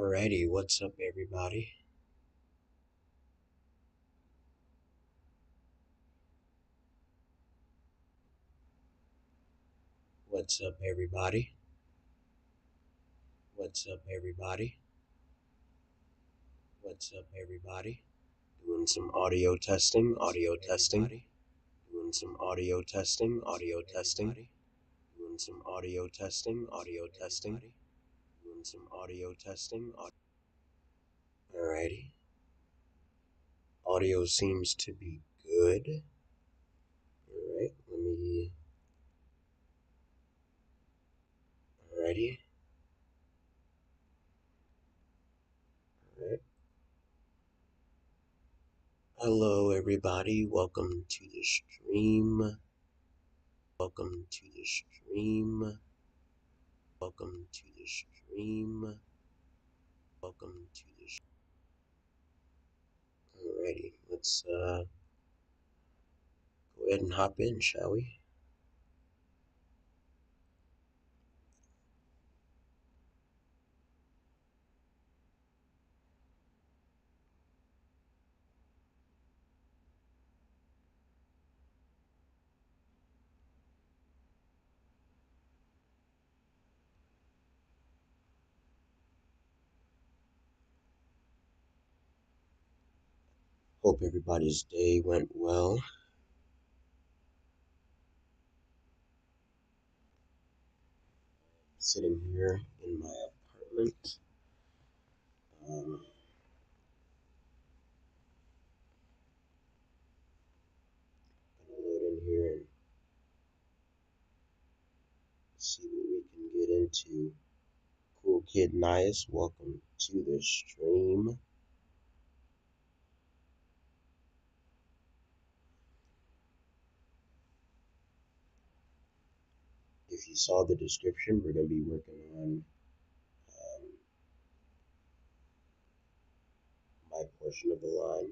Alrighty, what's up, everybody? What's up, everybody? What's up, everybody? What's up, everybody? Doing some audio testing, audio testing. Doing some audio testing, audio testing. Doing some audio testing, audio testing. Doing some audio testing. Alrighty. Audio seems to be good. Alright, let me. Alrighty. Alright. Hello, everybody. Welcome to the stream. Welcome to the stream. Welcome to the stream. Welcome to the stream. Alrighty, let's go ahead and hop in, shall we? Hope everybody's day went well. Sitting here in my apartment. Gonna load in here and see what we can get into. CoolKid Nias, welcome to the stream. If you saw the description, we're going to be working on my portion of the line.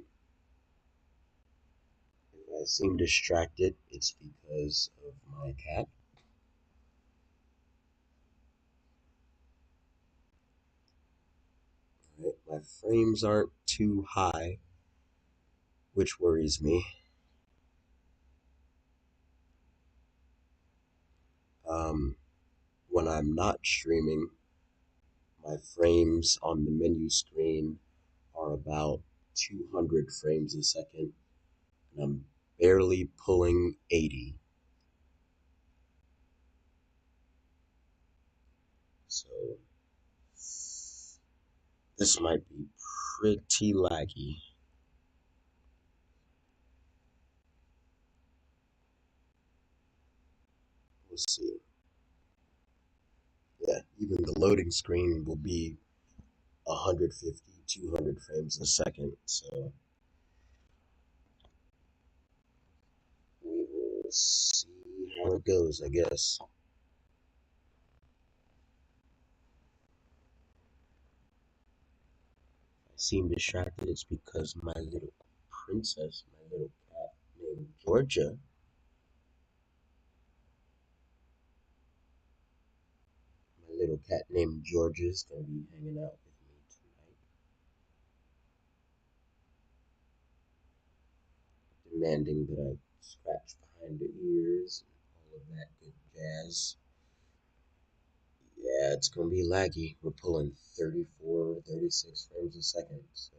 If I seem distracted, it's because of my cat. Right, my frames aren't too high, which worries me. When I'm not streaming, my frames on the menu screen are about 200 frames a second, and I'm barely pulling 80. So this might be pretty laggy. We'll see. Yeah, even the loading screen will be 150, 200 frames a second, so we will see how it goes, I guess. I seem distracted, it's because my little princess, my little cat named Georgia, my little cat named Georgia is going to be hanging out with me tonight, demanding that I scratch behind her ears and all of that good jazz. Yeah, it's going to be laggy. We're pulling 34, 36 frames a second, so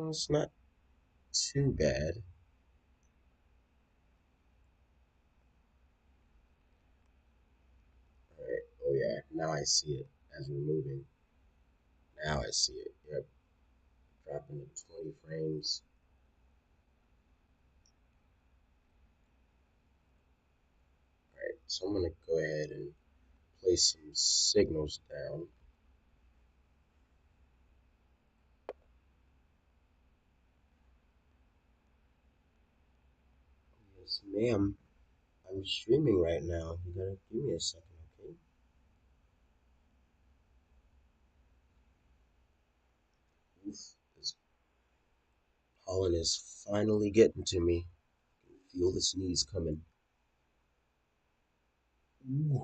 it's not too bad. Alright, oh yeah, now I see it as we're moving. Now I see it, yep. Dropping to 20 frames. Alright, so I'm going to go ahead and place some signals down. Yes, ma'am. I'm streaming right now. You gotta give me a second, okay? Oof, this pollen is finally getting to me. I can feel the sneeze coming. Ooh.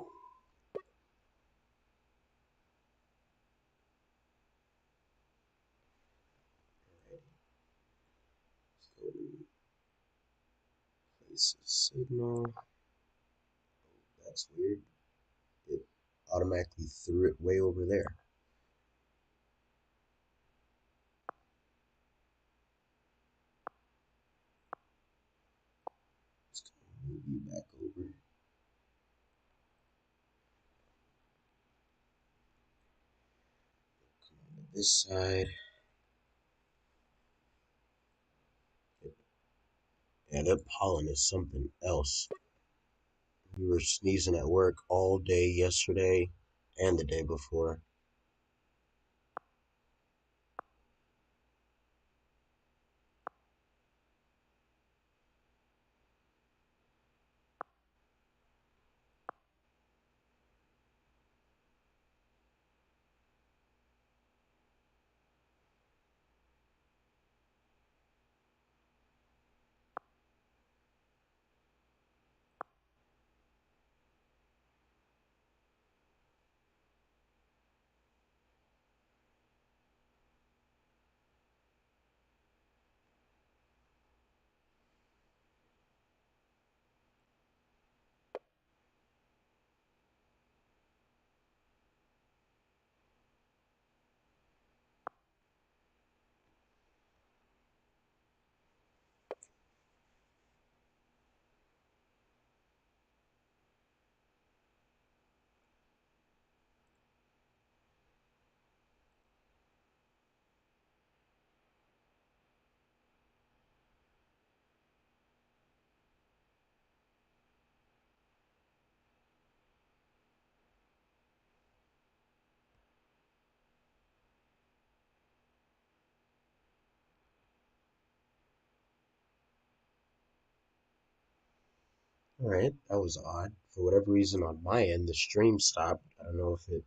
Release a signal. That's weird. It automatically threw it way over there. Just gonna move you back over. Come on to this side. Yeah, that pollen is something else. We were sneezing at work all day yesterday and the day before. Alright, that was odd. For whatever reason on my end, the stream stopped. I don't know if it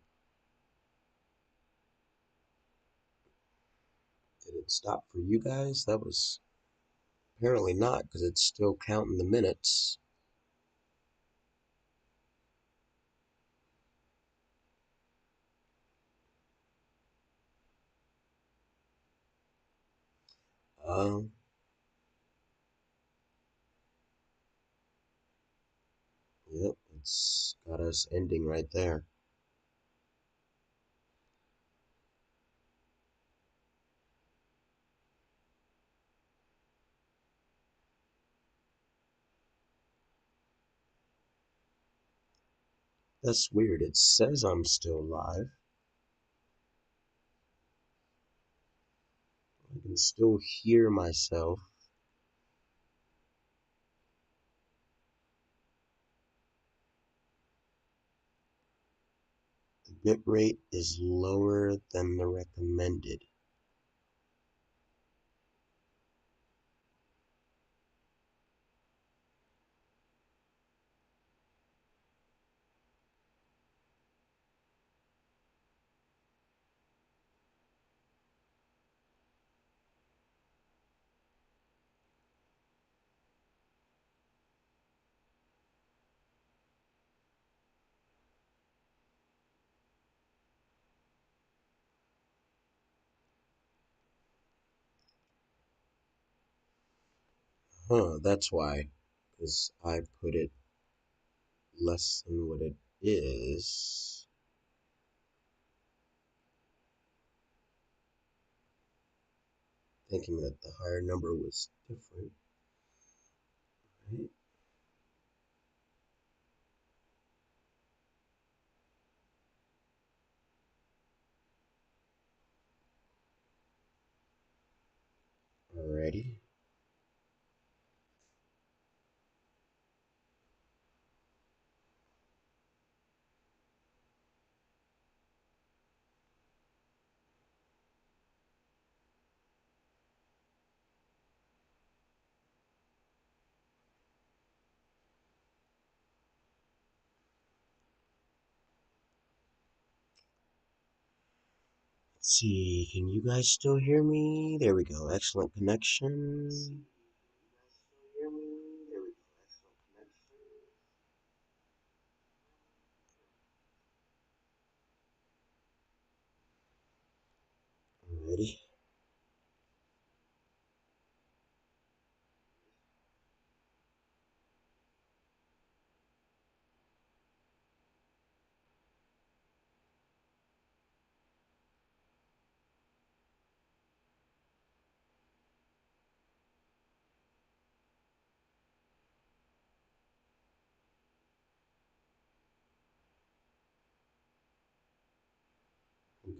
did it stop for you guys. That was apparently not, because it's still counting the minutes. Um, yep, it's got us ending right there. That's weird. It says I'm still live. I can still hear myself. The bit rate is lower than the recommended. Huh, that's why. Because I put it less than what it is. Thinking that the higher number was different. Right? Alrighty. Let's see, can you guys still hear me? There we go. Excellent connection. Alrighty.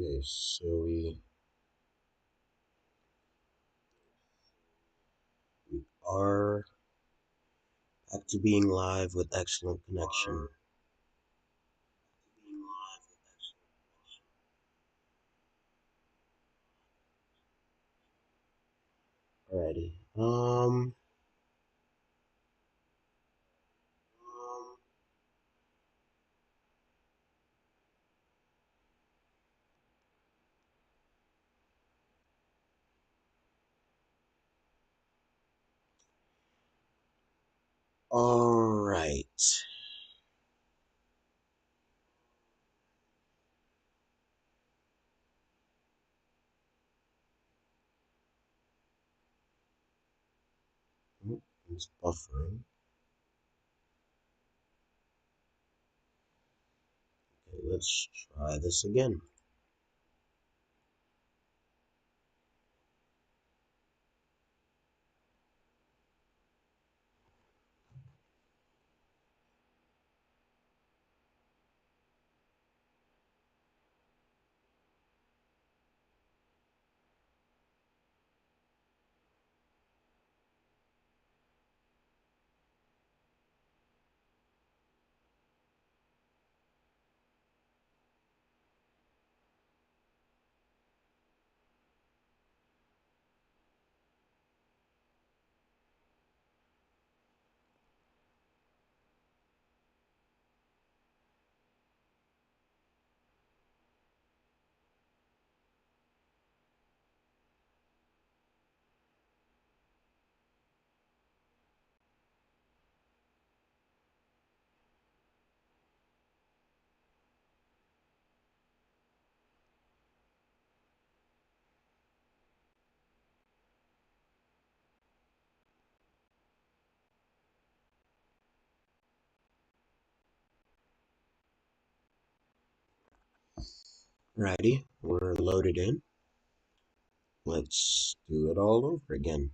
Okay, so we are back to being live with excellent connection. Alrighty. Alright. It's buffering. Okay, let's try this again. Alrighty, we're loaded in. Let's do it all over again.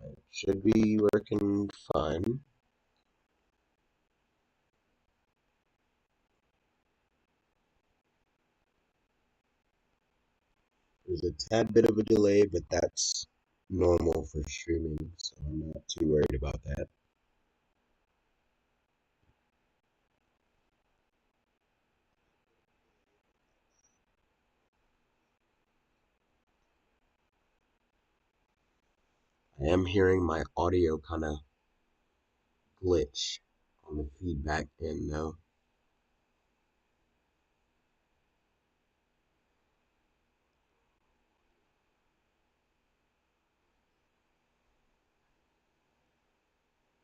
It should be working fine. There's a tad bit of a delay, but that's normal for streaming, so I'm not too worried about that. I am hearing my audio kind of glitch on the feedback end though.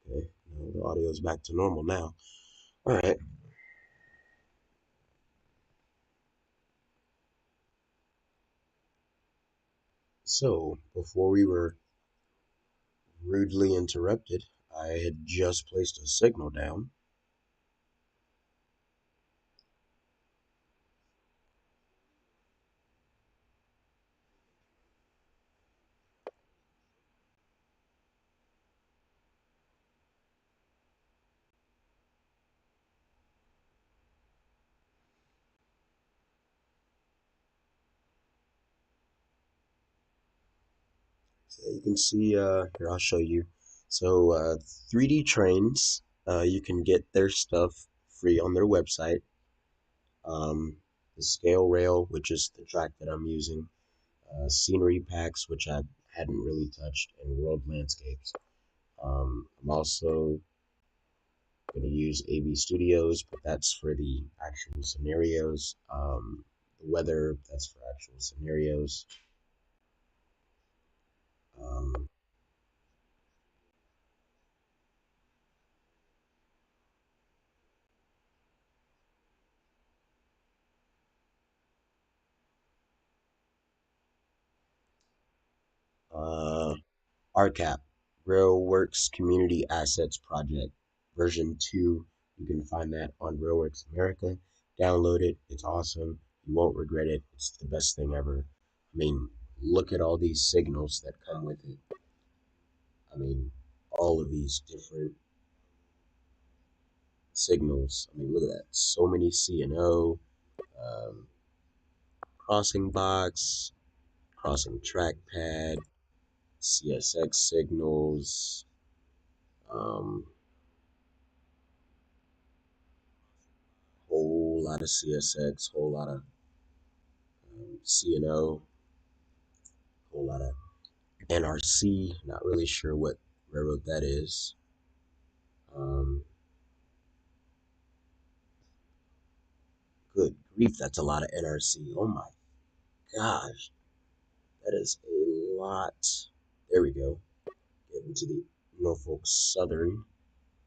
Okay, no, the audio's back to normal now. Alright, so before we were rudely interrupted, I had just placed a signal down. So you can see, here, I'll show you. So, 3D Trains, you can get their stuff free on their website. The Scale Rail, which is the track that I'm using, Scenery Packs, which I hadn't really touched, and World Landscapes. I'm also going to use AB Studios, but that's for the actual scenarios. The weather, that's for actual scenarios. Um, uh, RCAP, Railworks Community Assets Project, version 2. You can find that on Railworks America. Download it. It's awesome. You won't regret it. It's the best thing ever. I mean, look at all these signals that come with it. I mean, all of these different signals. I mean, look at that. So many CNO, um, crossing box, crossing trackpad, CSX signals, um, whole lot of CSX, whole lot of CNO, whole lot of NRC. Not really sure what railroad that is. Um, Good grief, that's a lot of NRC. Oh my gosh, that is a lot. There we go. Get into the Norfolk Southern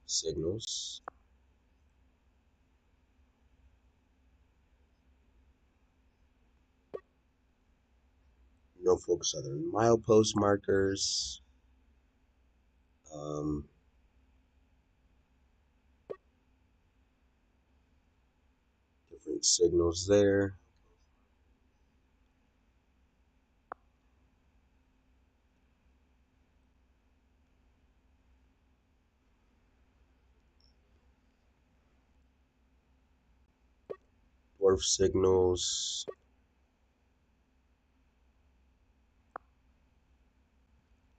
signals. Norfolk Southern milepost markers. Um, Different signals there. Dwarf signals.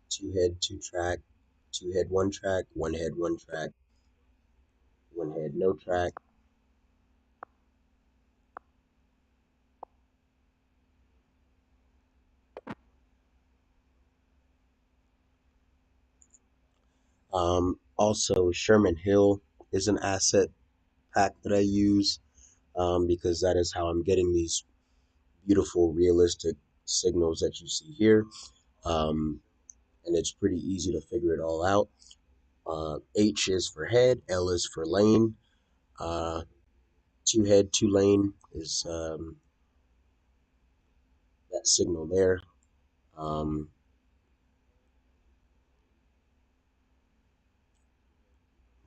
Two head, two track. Two head, one track. One head, one track. One head, no track. Also, Sherman Hill is an asset pack that I use because that is how I'm getting these beautiful, realistic signals that you see here. Um, and it's pretty easy to figure it all out. H is for head, L is for lane. Uh, Two head, two lane is that signal there. Um,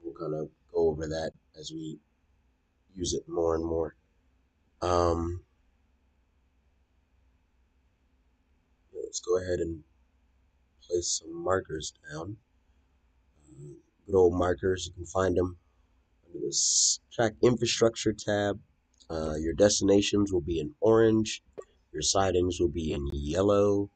we'll kind of go over that as we use it more and more. Um, let's go ahead and place some markers down. Good old markers, you can find them under this track infrastructure tab. Your destinations will be in orange. Your sidings will be in yellow.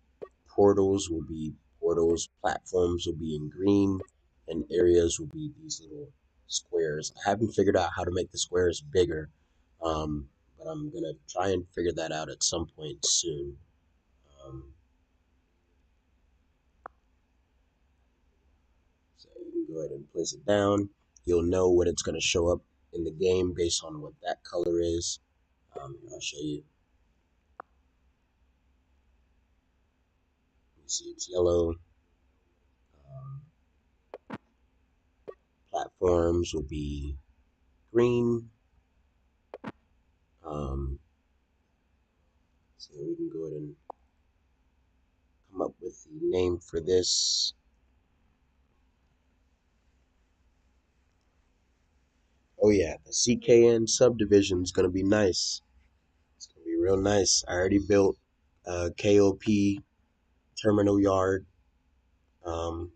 Portals will be portals. Platforms will be in green. And areas will be these little squares. I haven't figured out how to make the squares bigger, but I'm going to try and figure that out at some point soon. Um, so you can go ahead and place it down. You'll know what it's going to show up in the game based on what that color is. I'll show you. You see it's yellow. Um, Platforms will be green. Um, so we can go ahead and come up with the name for this. Oh yeah, the CKN subdivision is gonna be nice. It's gonna be real nice. I already built a KOP terminal yard. Um,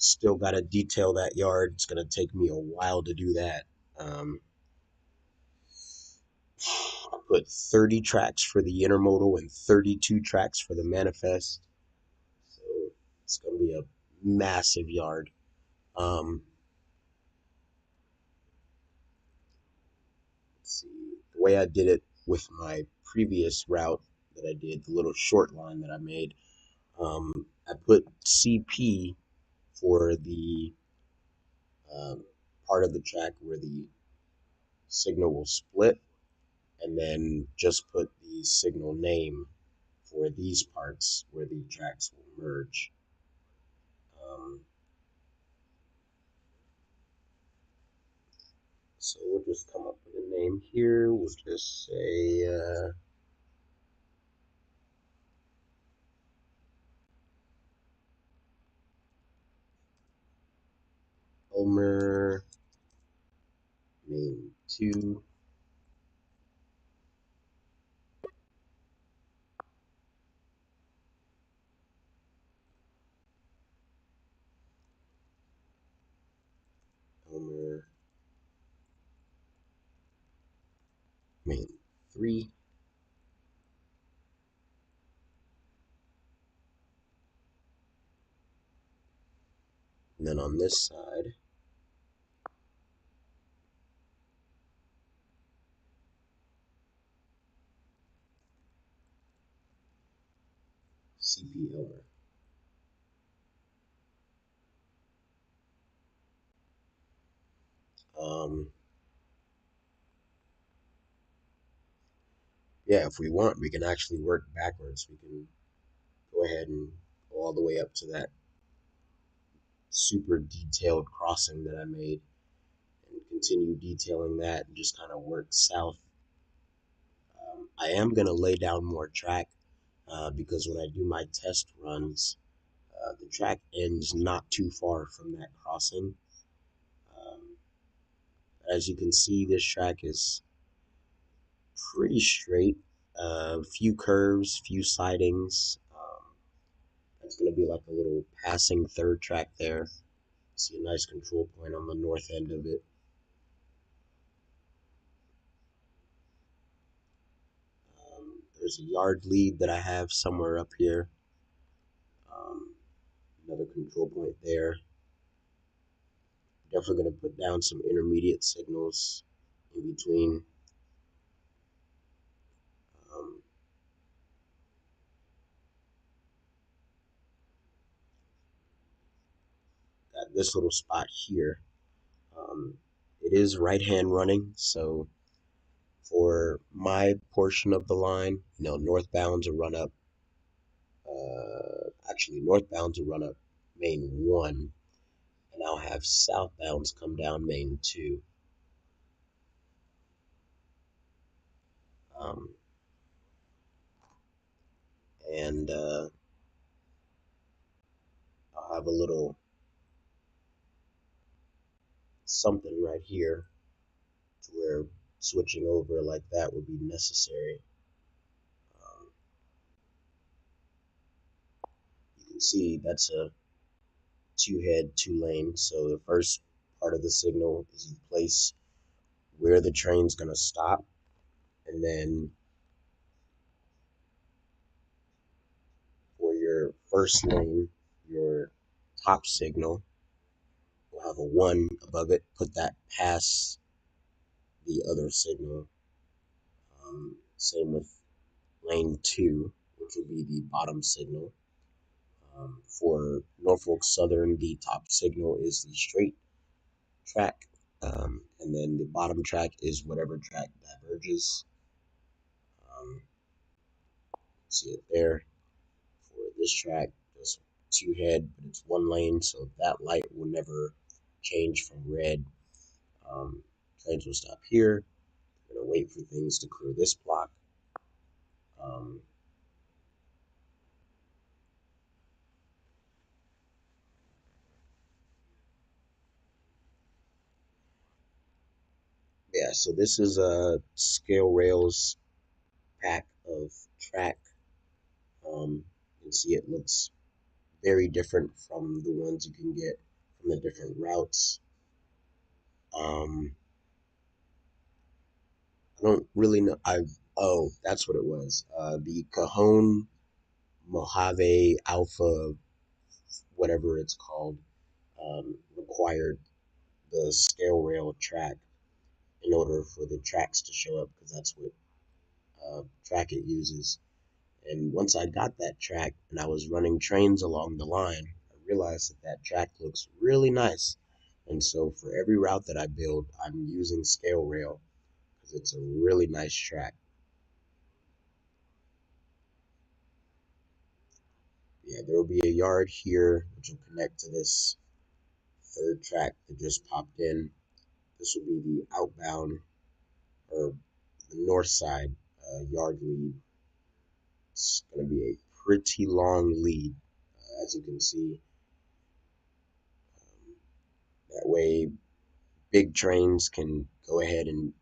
Still gotta detail that yard. It's gonna take me a while to do that. Um, I put 30 tracks for the intermodal and 32 tracks for the manifest. So it's gonna be a massive yard. Um, let's see, the way I did it with my previous route that I did, the little short line that I made, I put CP for the um, part of the track where the signal will split, and then just put the signal name for these parts where the tracks will merge. Um, so we'll just come up with a name here. We'll just say Homer name 2. main 3. And then on this side, CPLR. Yeah, if we want, we can actually work backwards. We can go ahead and go all the way up to that super detailed crossing that I made and continue detailing that and just kind of work south. I am going to lay down more track because when I do my test runs, the track ends not too far from that crossing. Um, as you can see, this track is pretty straight. Few curves, few sidings. That's going to be like a little passing third track there. See a nice control point on the north end of it. There's a yard lead that I have somewhere up here. Another control point there. Definitely going to put down some intermediate signals in between. Um, got this little spot here. It is right hand running, so for my portion of the line, northbound's a run up. Actually, northbound's a run up main 1, and I'll have southbounds come down main 2. Um, and I'll have a little something right here to where switching over like that would be necessary. You can see that's a 2-head, 2-lane. So the first part of the signal is you place where the train's going to stop, and then for your first lane, your top signal will have a 1 above it. Put that past the other signal. Same with lane 2, which will be the bottom signal. For Norfolk Southern, the top signal is the straight track, and then the bottom track is whatever track diverges. See it there. For this track, there's 2-head, but it's 1 lane, so that light will never change from red. Trains will stop here. We're going to wait for things to clear this block. Um, yeah, so this is a scale rails pack of track. You can see it looks very different from the ones you can get from the different routes. I don't really know. That's what it was. The Cajon Mojave Alpha, whatever it's called, required the scale rail track in order for the tracks to show up because that's what track it uses. And once I got that track and I was running trains along the line, I realized that that track looks really nice. And so for every route that I build, I'm using scale rail because it's a really nice track. Yeah, there will be a yard here which will connect to this third track that just popped in. This will be the outbound or the north side yard lead. It's going to be a pretty long lead, as you can see. That way, big trains can go ahead and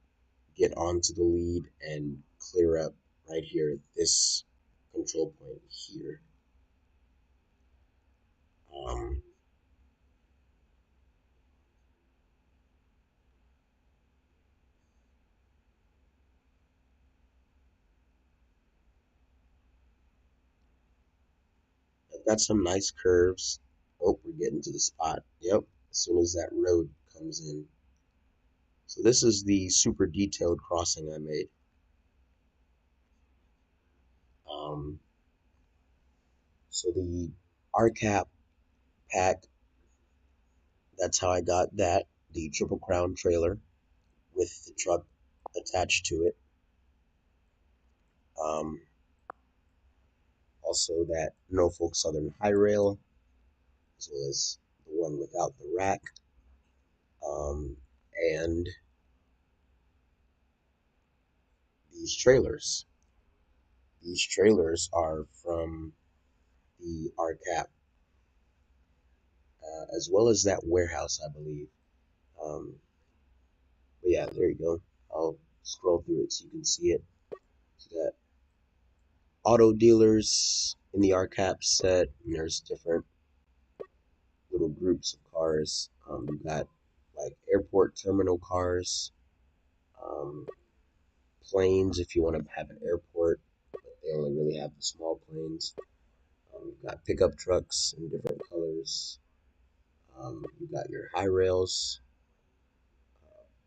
get onto the lead and clear up right here at this control point here. Um, got some nice curves. Oh, we're getting to the spot. Yep, as soon as that road comes in. So this is the super detailed crossing I made. Um, so the RCAP pack, that's how I got that. The Triple Crown trailer with the truck attached to it. Um, Also that Norfolk Southern High Rail, as well as the one without the rack. Um, and these trailers. These trailers are from the RCAP, as well as that warehouse, I believe. Um, but yeah, there you go. I'll scroll through it so you can see it. So you got auto dealers in the RCAP set, and there's different little groups of cars. You got like airport terminal cars, um, planes if you want to have an airport, but they only really have the small planes. You've got pickup trucks in different colors. You've got your high rails,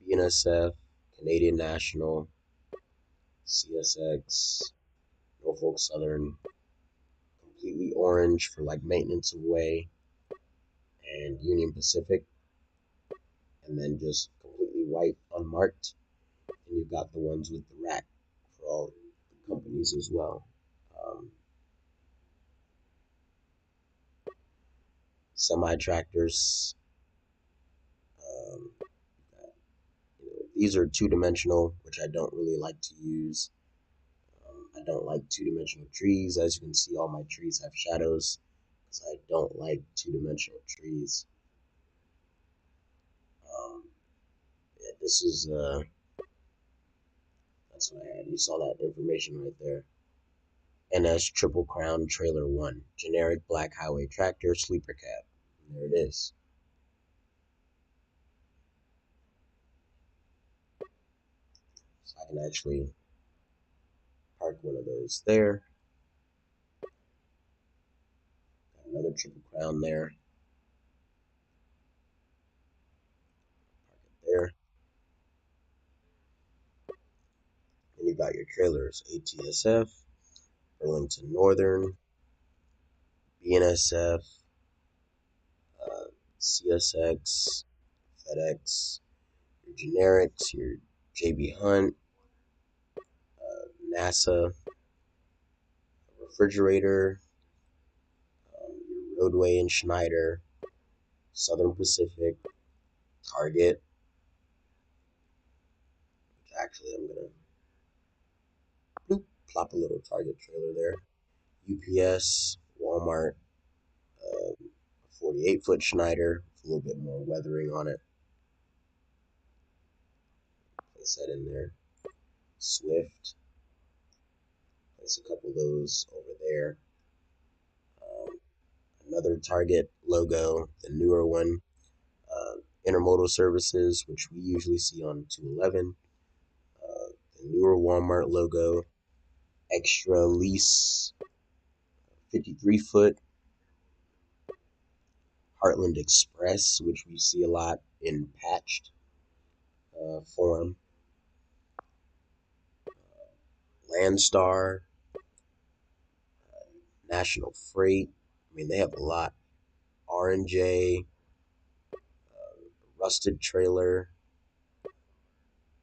BNSF, Canadian National, CSX, Norfolk Southern, completely orange for like maintenance of way, and Union Pacific, and then just completely white, unmarked. And you've got the ones with the rack for all the companies as well. Um, Semi tractors. Um, these are two-dimensional, which I don't really like to use. I don't like two-dimensional trees. As you can see, all my trees have shadows because I don't like two-dimensional trees. Um, yeah, this is that's what I had. You saw that information right there. NS Triple Crown Trailer 1, generic black highway tractor, sleeper cab. And there it is. So I can actually park one of those there. Got another Triple Crown there. Park it there. And you got your trailers, ATSF, Burlington Northern, BNSF, CSX, FedEx, your generics, your JB Hunt, NASA, refrigerator, your Roadway and Schneider, Southern Pacific, Target. Actually, I'm gonna bloop, plop a little Target trailer there. UPS, Walmart, 48-foot Schneider, with a little bit more weathering on it. Place that in there. Swift, place a couple of those over there. Um, Another Target logo, the newer one, intermodal services, which we usually see on 211, the newer Walmart logo, extra lease, 53-foot, Heartland Express, which we see a lot in patched form, Landstar, National Freight. I mean, they have a lot. R&J, Rusted Trailer,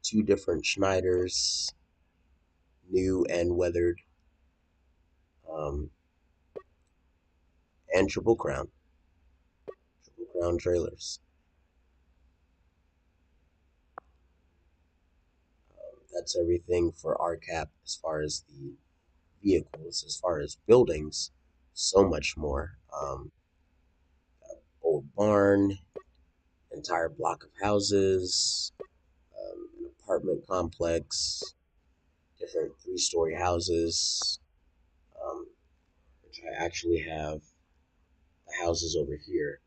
two different Schneiders, new and weathered, um, and Triple Crown trailers. That's everything for RCAP as far as the vehicles. As far as buildings, so much more. Old barn, entire block of houses, an apartment complex, different three-story houses, which I actually have the houses over here.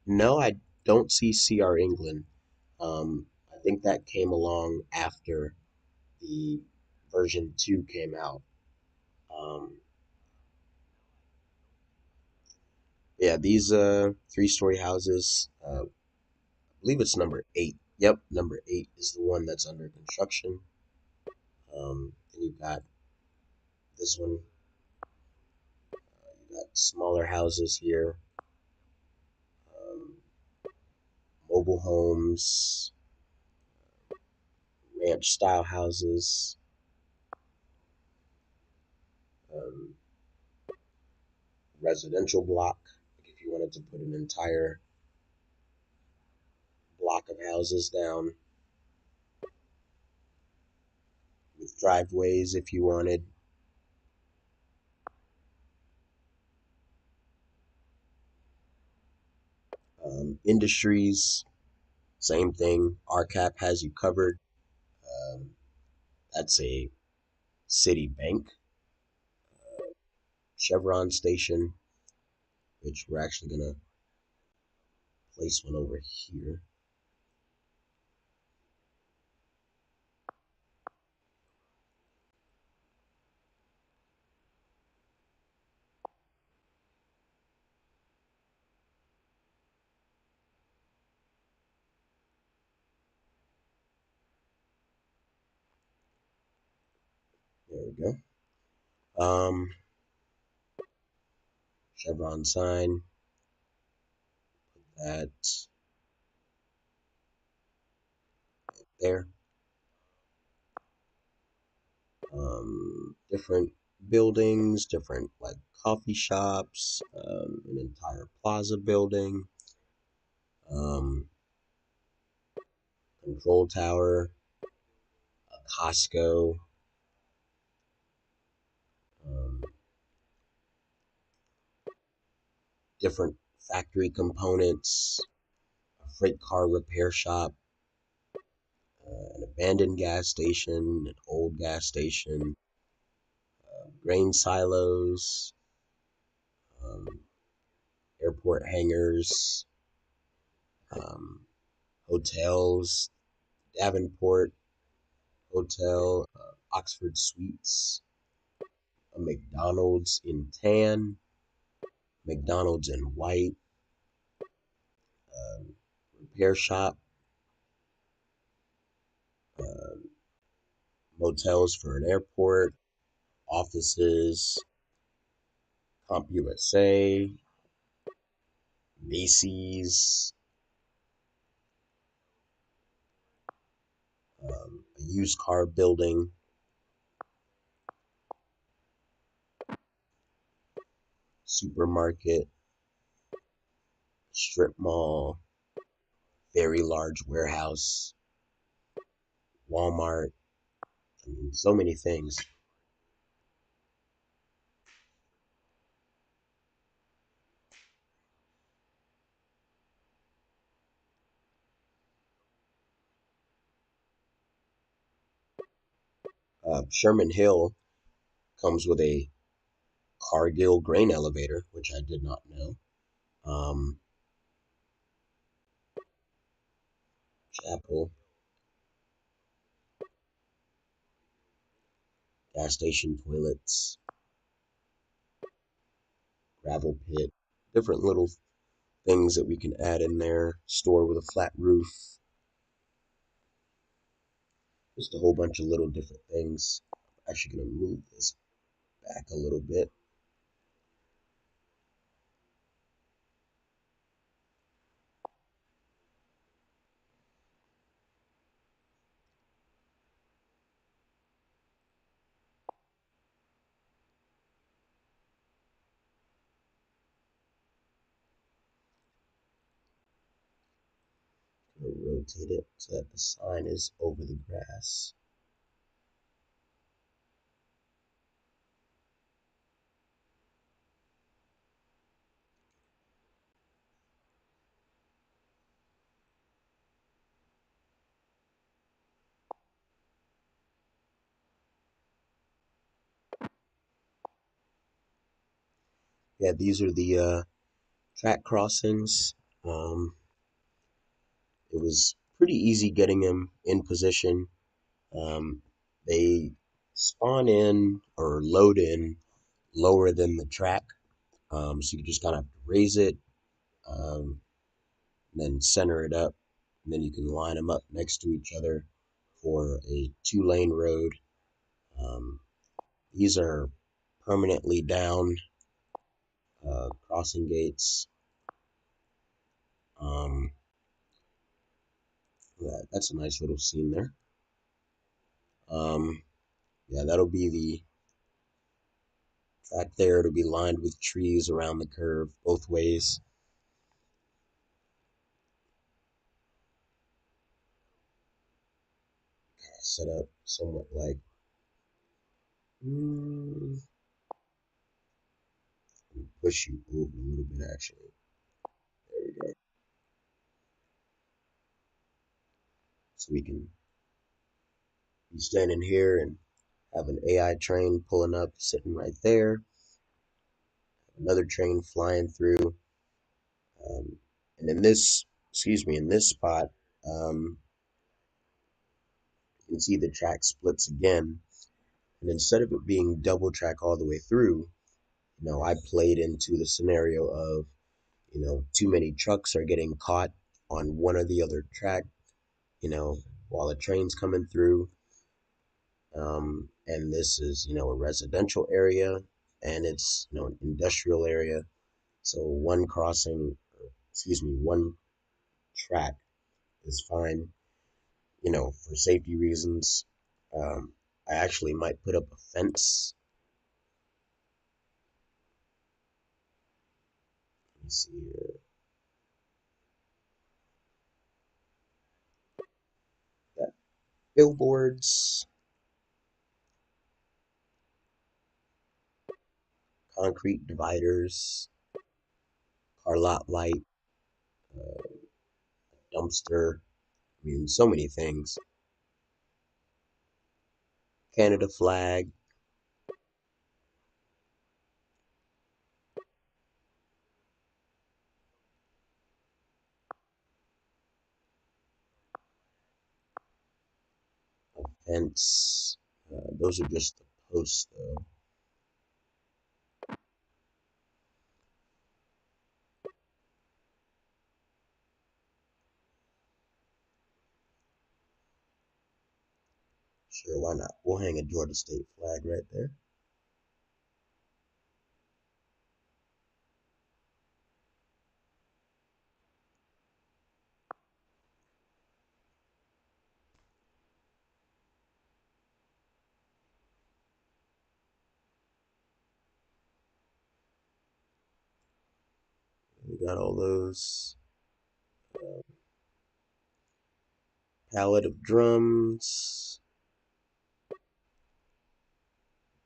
No, I don't see CR England. I think that came along after the version 2 came out. Um, Yeah, these three-story houses, I believe it's number 8. Yep, number 8 is the one that's under construction. And you've got this one, you got smaller houses here, um, mobile homes, ranch style houses, um, residential block. Like if you wanted to put an entire block of houses down with driveways if you wanted. Industries, same thing. RCAP has you covered. Um, that's a city bank. Chevron station, which we're actually going to place one over here. There we go. Chevron sign, that there. Different buildings, different like coffee shops, an entire plaza building, um, control tower, a Costco, um, different factory components, a freight car repair shop, an abandoned gas station, an old gas station, grain silos, um, airport hangars, um, hotels, Davenport Hotel, Oxford Suites, a McDonald's in tan, McDonald's in white, um, repair shop, um, motels for an airport, offices, CompUSA, Macy's, a used car building, supermarket, strip mall, very large warehouse, Walmart. I mean, so many things. Sherman Hill comes with a Cargill grain elevator, which I did not know. Um, Chapel, gas station toilets, gravel pit, different little things that we can add in there. Store with a flat roof, just a whole bunch of little different things. I'm actually going to move this back a little bit. Rotate it so that the sign is over the grass. Yeah, these are the track crossings. Um, it was pretty easy getting them in position. Um, they spawn in or load in lower than the track. So you just kind of have to raise it, then center it up, and then you can line them up next to each other for a 2-lane road. These are permanently down crossing gates. That's a nice little scene there. Yeah, that'll be the track there. It'll be lined with trees around the curve both ways. Set up somewhat like push you over a little bit actually. There we go. So we can be standing here and have an AI train pulling up, sitting right there. Another train flying through. And in this, in this spot, you can see the track splits again. And instead of it being double track all the way through, I played into the scenario of, too many trucks are getting caught on one or the other track, while the train's coming through. And this is, a residential area and it's, an industrial area. So one one track is fine, for safety reasons. I actually might put up a fence. Let me see here. Got billboards, concrete dividers, car lot light, uh, dumpster. I mean, so many things. Canada flag, fence. Those are just the posts, though. Sure, why not? We'll hang a Georgia State flag right there. We got all those. Pallet of drums,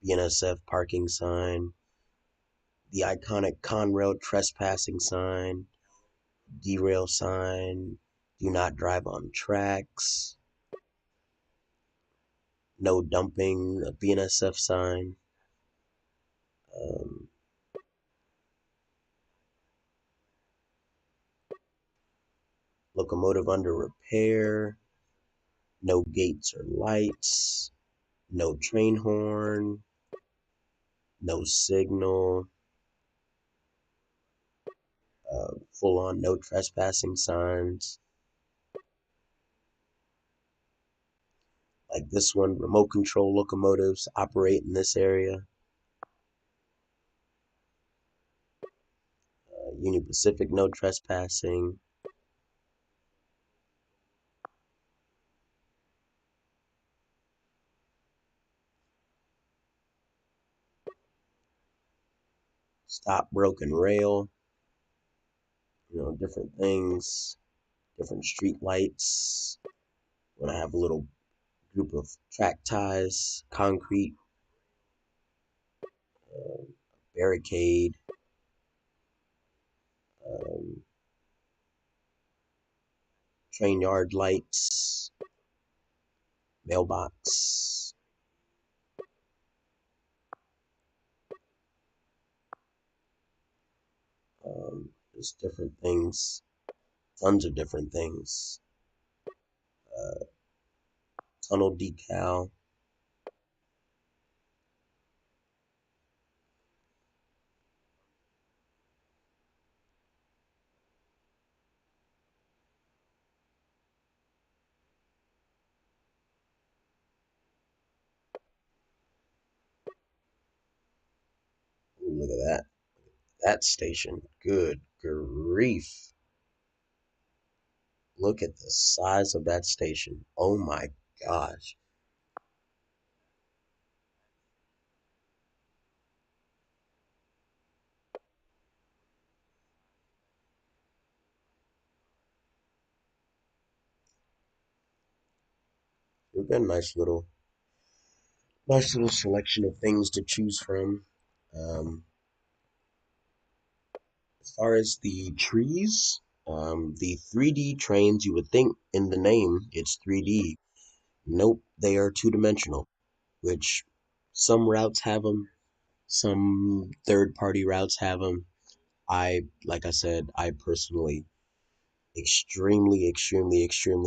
BNSF parking sign, the iconic Conrail trespassing sign, derail sign, do not drive on tracks, no dumping, a BNSF sign, um, locomotive under repair, no gates or lights, no train horn, no signal, full on no trespassing signs. Like this one, remote control locomotives operate in this area. Union Pacific, no trespassing. Stop broken rail. Different things, different street lights. When I have a little group of track ties, concrete, barricade, um, train yard lights, mailbox, just different things, tons of different things. Uh, Tunnel decal, Look at that. That station. Good grief. Look at the size of that station. Oh my gosh. We've got a nice little selection of things to choose from. Um, as far as the trees, the 3D trains, you would think in the name it's 3D. Nope, they are two-dimensional, which some routes have them, some third-party routes have them. Like I said, I personally extremely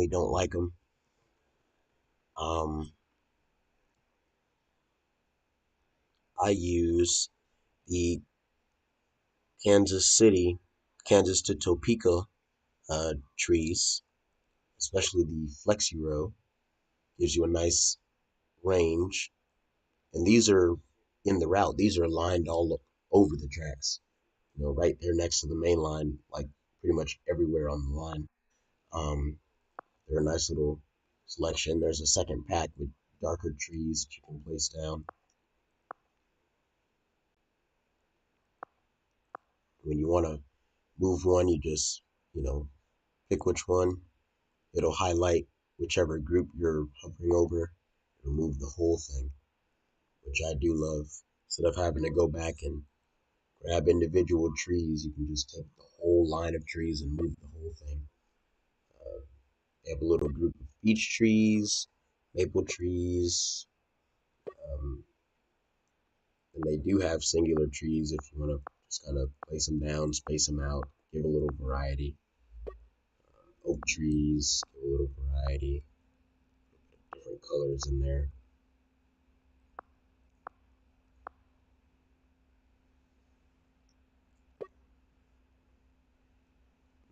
don't like them. Um, I use the Kansas City, Kansas to Topeka trees, especially the Flexi Row, gives you a nice range. And these are in the route. These are lined all over the tracks. Right there next to the main line, like pretty much everywhere on the line. Um, they're a nice little selection. There's a second pack with darker trees that you can place down. When you want to move one, you just, pick which one. It'll highlight whichever group you're hovering over. It'll move the whole thing, which I do love. Instead of having to go back and grab individual trees, you can just take the whole line of trees and move the whole thing. They have a little group of beech trees, maple trees, um, and they do have singular trees if you want to just kind of place them down, space them out, give a little variety. Oak trees, give a little variety, different colors in there.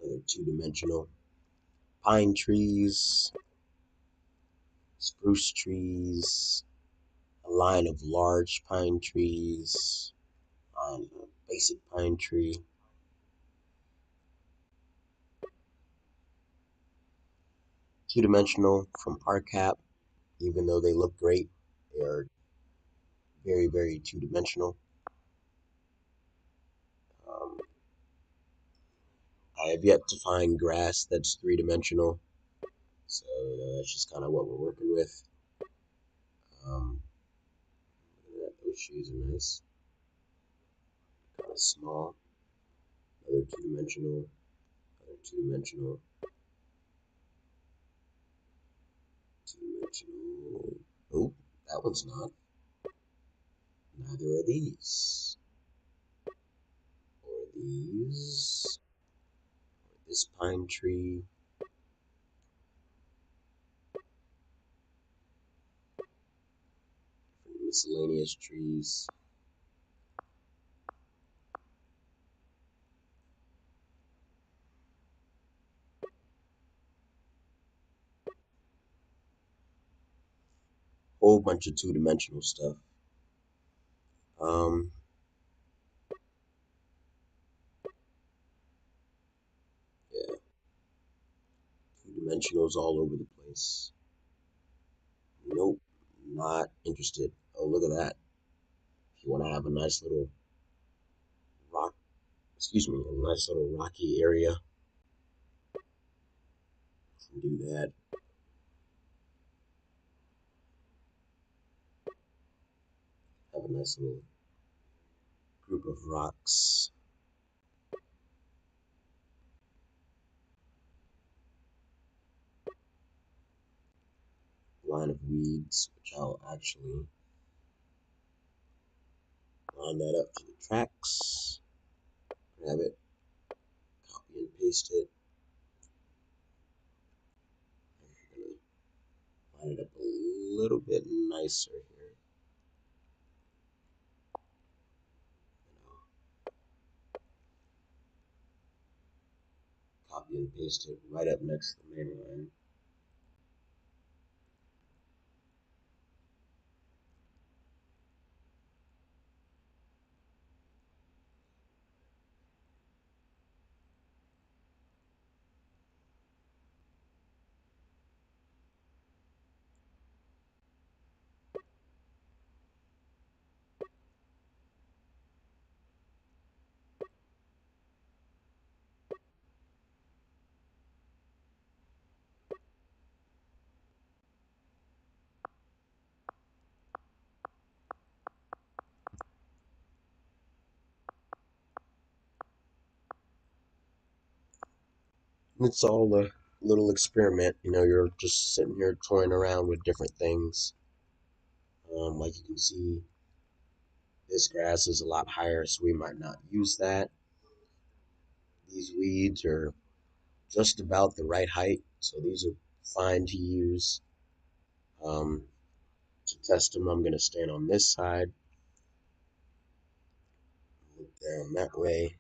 Another two-dimensional. Pine trees, spruce trees, a line of large pine trees, a basic pine tree. Two-dimensional from RCAP, even though they look great, they are very two-dimensional. Um, I have yet to find grass that's three-dimensional, so that's just kind of what we're working with. Um, those trees are nice, kind of small. Another two-dimensional, another two-dimensional, two-dimensional. Oh, that one's not. Neither are these. Or these. Or this pine tree. Miscellaneous trees. Whole bunch of two-dimensional stuff. Um, yeah, two-dimensionals all over the place. Nope, not interested. Oh, look at that. If you want to have a nice little rock, excuse me, a nice little rocky area, you can do that. Have a nice little group of rocks. Line of weeds, which I'll actually line that up to the tracks. Grab it, copy and paste it. I'm gonna line it up a little bit nicer here. Copy and paste it right up next to the main line. It's all a little experiment. You're just sitting here toying around with different things. Like you can see, this grass is a lot higher, so we might not use that. These weeds are just about the right height, so these are fine to use. To test them, I'm going to stand on this side, look down that way.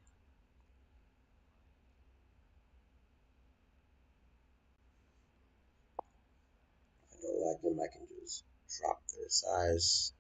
If I don't like them, I can just drop their size.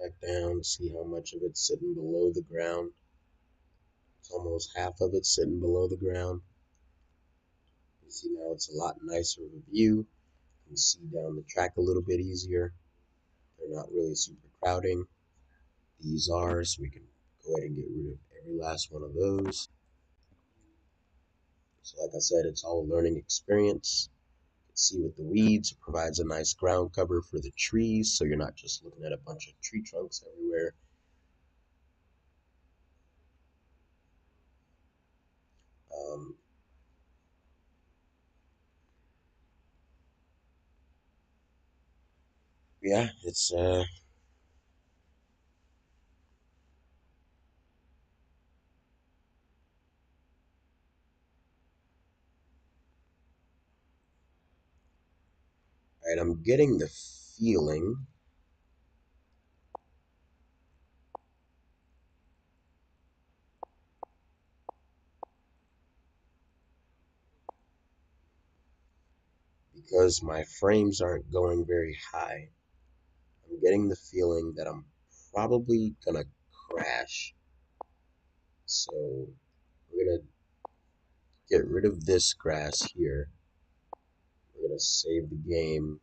Back down, see how much of it's sitting below the ground. It's almost half of it sitting below the ground. You see now it's a lot nicer of a view. You can see down the track a little bit easier. They're not really super crowding. These are, so we can go ahead and get rid of every last one of those. So like I said, it's all a learning experience. You can see with the weeds, it provides a nice ground cover for the trees, so you're not just looking at a bunch of tree trunks everywhere. Um, yeah, it's right. I'm getting the feeling because my frames aren't going very high. I'm getting the feeling that I'm probably gonna crash. So we're gonna get rid of this grass here. We're gonna save the game.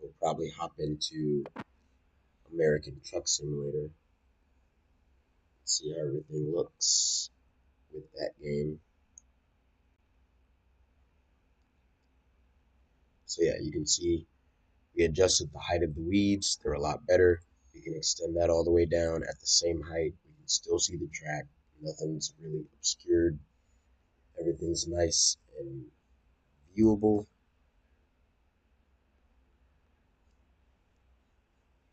We'll probably hop into American Truck Simulator. See how everything looks with that game. So yeah, you can see we adjusted the height of the weeds. They're a lot better. We can extend that all the way down at the same height. We can still see the track. Nothing's really obscured. Everything's nice and viewable.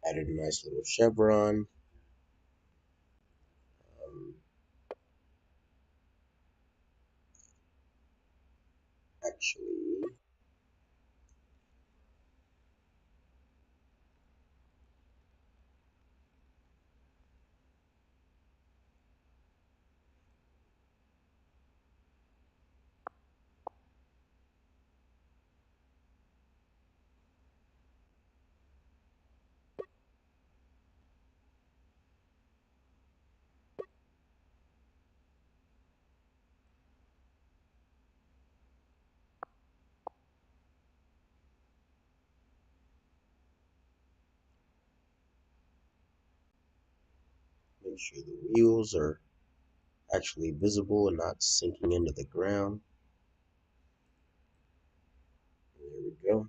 Added a nice little chevron. Um, Actually, make sure the wheels are actually visible and not sinking into the ground. There we go.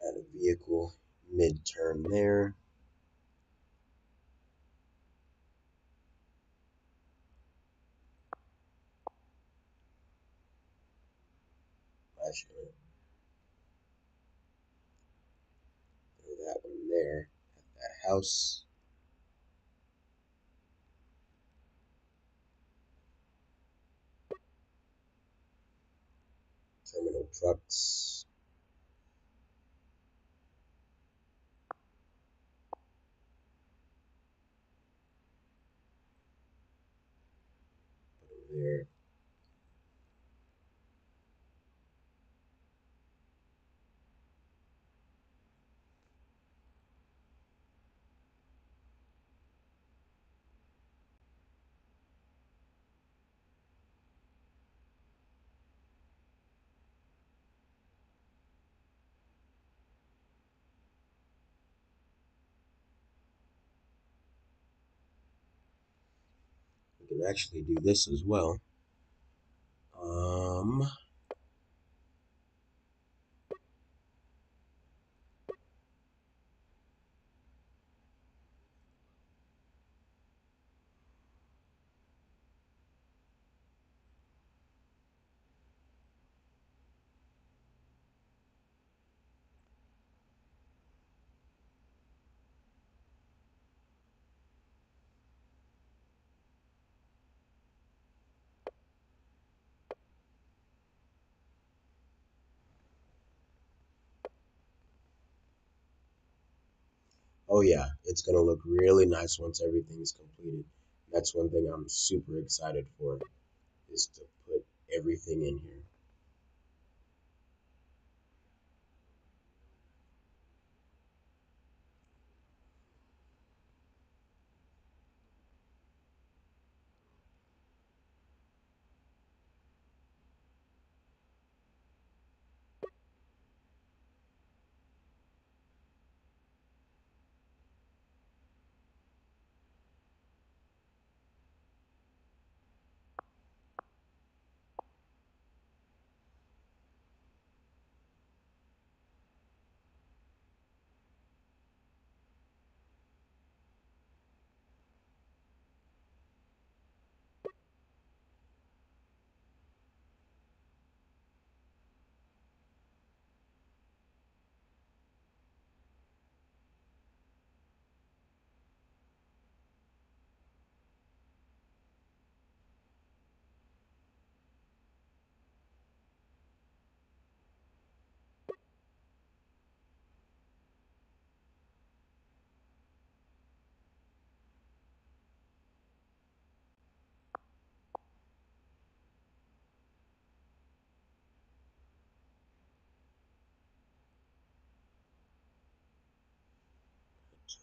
Add a vehicle mid-turn there. Actually, throw that one there at that house. Terminal trucks. Put them there. We can actually do this as well. Oh yeah, it's gonna look really nice once everything's completed. That's one thing I'm super excited for, is to put everything in here.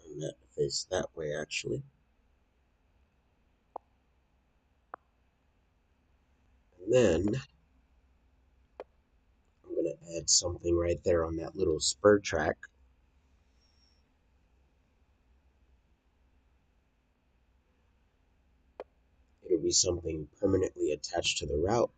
Turn that to face that way actually. And then I'm gonna add something right there on that little spur track. It'll be something permanently attached to the route.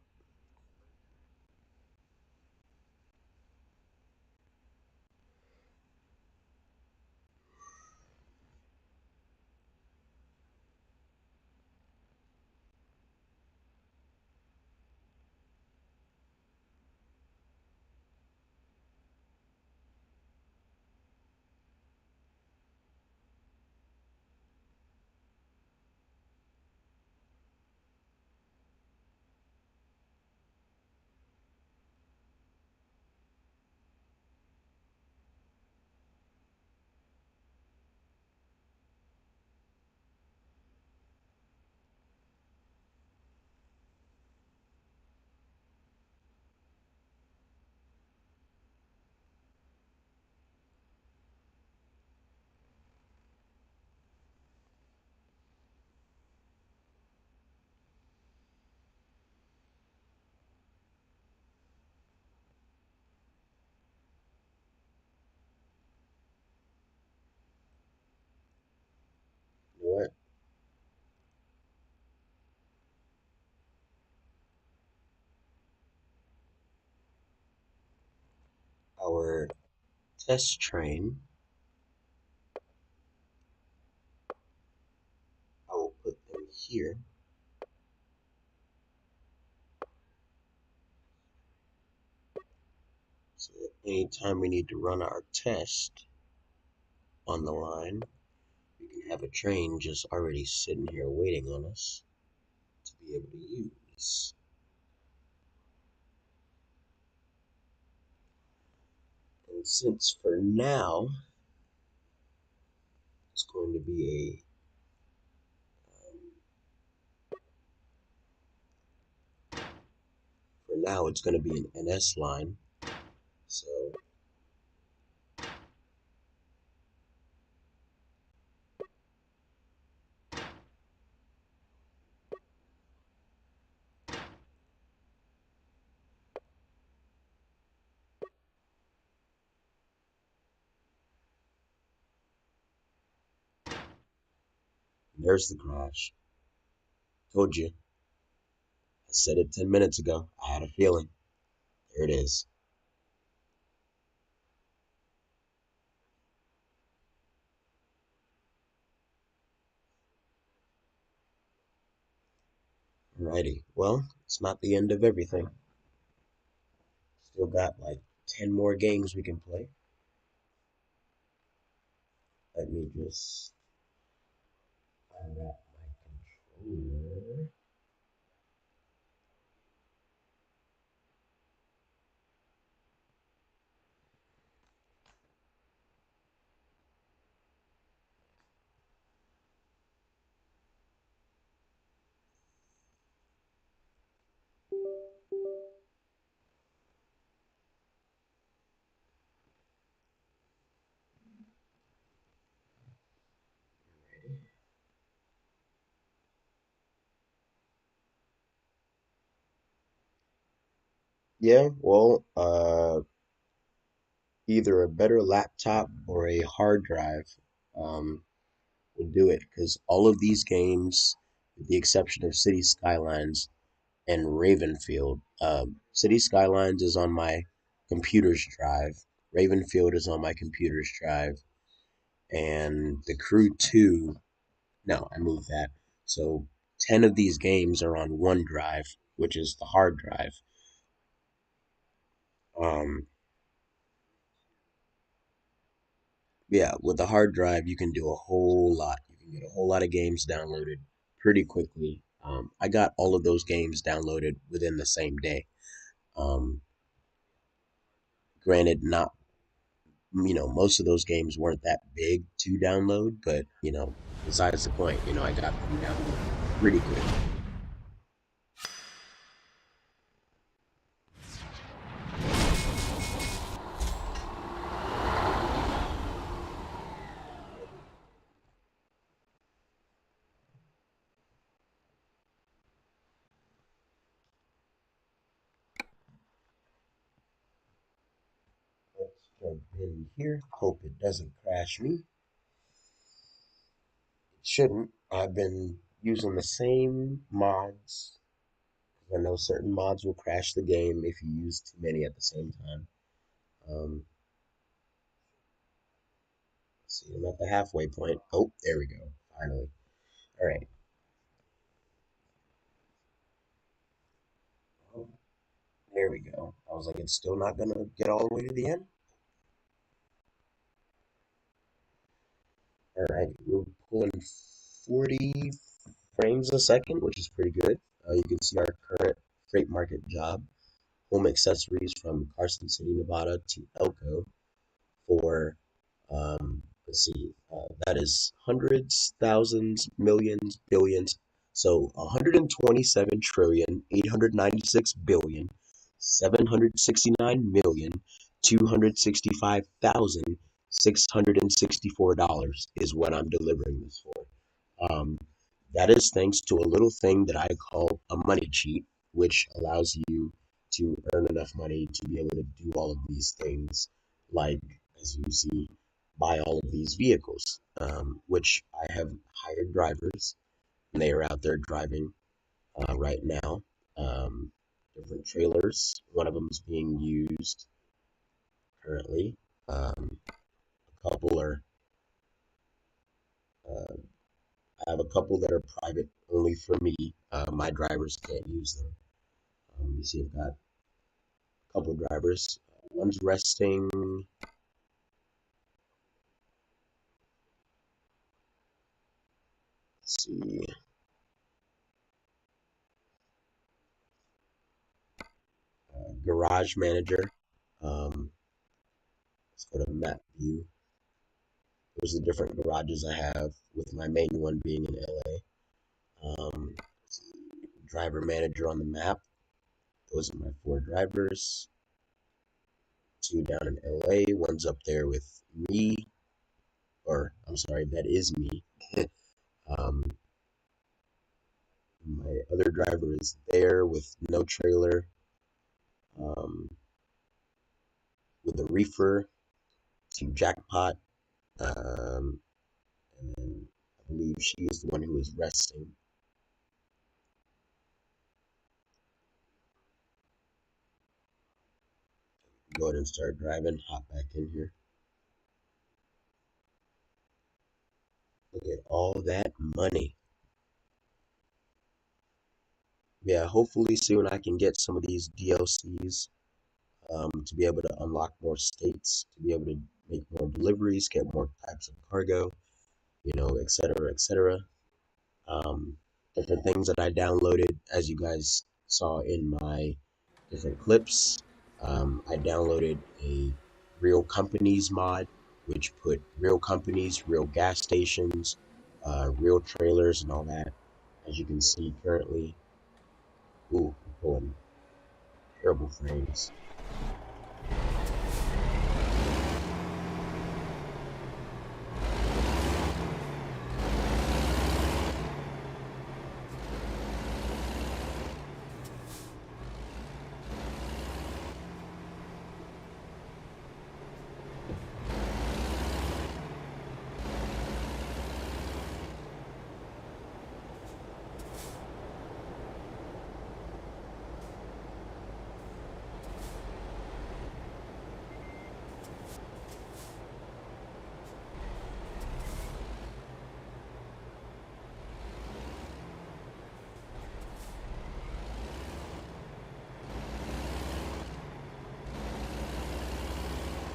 You know what? Our test train here. So anytime we need to run our test on the line, we can have a train just already sitting here waiting on us to be able to use. And since for now it's going to be an NS line, so there's the crash. Told you. I said it 10 minutes ago. I had a feeling. There it is. Alrighty. Well, it's not the end of everything. Still got like 10 more games we can play. Let me just unwrap my controller. Yeah, well, either a better laptop or a hard drive um, will do it because all of these games, with the exception of City Skylines and Ravenfield, City Skylines is on my computer's drive, Ravenfield is on my computer's drive, and The Crew 2, no, I moved that. So 10 of these games are on OneDrive, which is the hard drive. Um, yeah, with the hard drive, you can do a whole lot. You can get a whole lot of games downloaded pretty quickly. I got all of those games downloaded within the same day. Um, Granted, not, most of those games weren't that big to download, but, besides the point, I got them downloaded pretty quick. Let's jump in here. Hope it doesn't crash me. It shouldn't. I've been using the same mods. I know certain mods will crash the game if you use too many at the same time. Um, let's see, I'm at the halfway point. Oh, there we go. Finally. All right. Oh, there we go. I was like, it's still not going to get all the way to the end. All right. We're pulling 40 frames a second, which is pretty good. You can see our current freight market job. Home accessories from Carson City, Nevada to Elko for, let's see, that is hundreds, thousands, millions, billions. So 127 trillion, 896 billion, 769,265,664 is what I'm delivering this for. Um, that is thanks to a little thing that I call a money cheat, which allows you to earn enough money to be able to do all of these things, like, as you see, buy all of these vehicles, which I have hired drivers, and they are out there driving right now. Um, Different trailers. One of them is being used currently. A couple are, uh, I have a couple that are private only for me. My drivers can't use them. You see, I've got a couple drivers. One's resting. Let's see. Garage manager. Let's go to map view. Those are the different garages I have, with my main one being in LA. Driver manager on the map. Those are my 4 drivers. 2 down in LA. One's up there with me. Or, I'm sorry, that is me. My other driver is there with no trailer, with a reefer, to jackpot, and then I believe she is the one who is resting. Go ahead and start driving, hop back in here. Look at all that money. Yeah, hopefully soon I can get some of these DLCs, to be able to unlock more states, to be able to make more deliveries, get more types of cargo, et cetera, et cetera. Different things that I downloaded, as you guys saw in my different clips. I downloaded a real companies mod, which put real companies, real gas stations, real trailers, and all that. As you can see currently, ooh, I'm pulling terrible frames.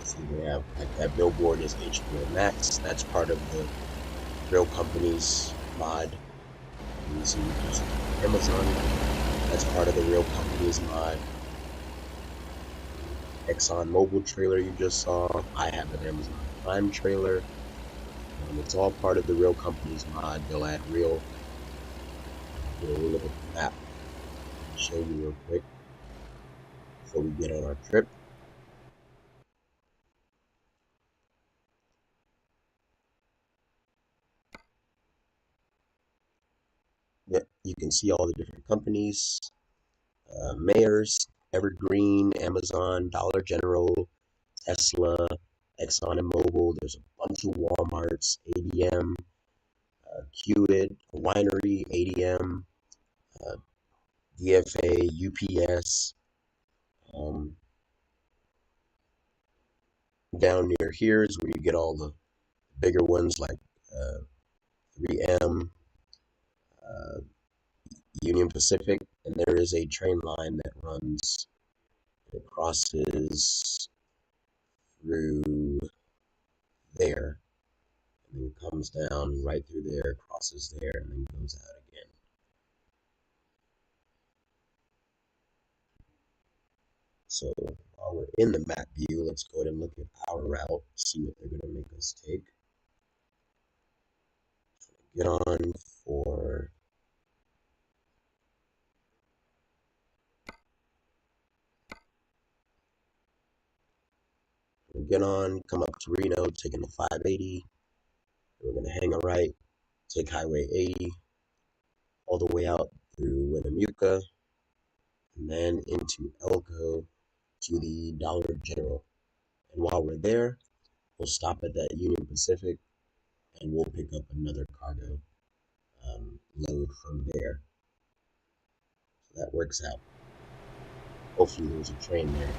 See, we have like that billboard is HBO Max. That's part of the real companies mod. You see, Amazon. That's part of the real companies mod. Exxon Mobil trailer you just saw. I have an Amazon Prime trailer. It's all part of the real companies mod. They'll add real. We'll look at the map. I'll show you real quick before we get on our trip. Yeah, you can see all the different companies, Mayors, Evergreen, Amazon, Dollar General, Tesla, Exxon and Mobil. There's a bunch of Walmarts, ADM, QID, a winery, ADM, DFA, UPS. Down near here is where you get all the bigger ones like 3M, uh, Union Pacific, and there is a train line that runs, it crosses through there, and then comes down right through there, crosses there, and then goes out again. So while we're in the map view, let's go ahead and look at our route, see what they're going to make us take. Get on for get on, come up to Reno, taking the 580. We're going to hang a right, take Highway 80, all the way out through Winnemucca, and then into Elko to the Dollar General. And while we're there, we'll stop at that Union Pacific, and we'll pick up another cargo load from there. So that works out. Hopefully there's a train there.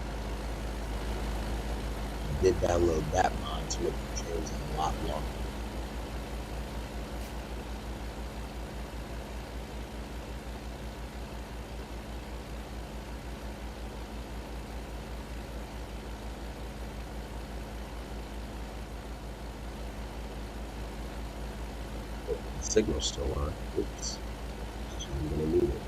I did download that mod to make the trains a lot longer. signal's still on. Oops. I'm gonna need it.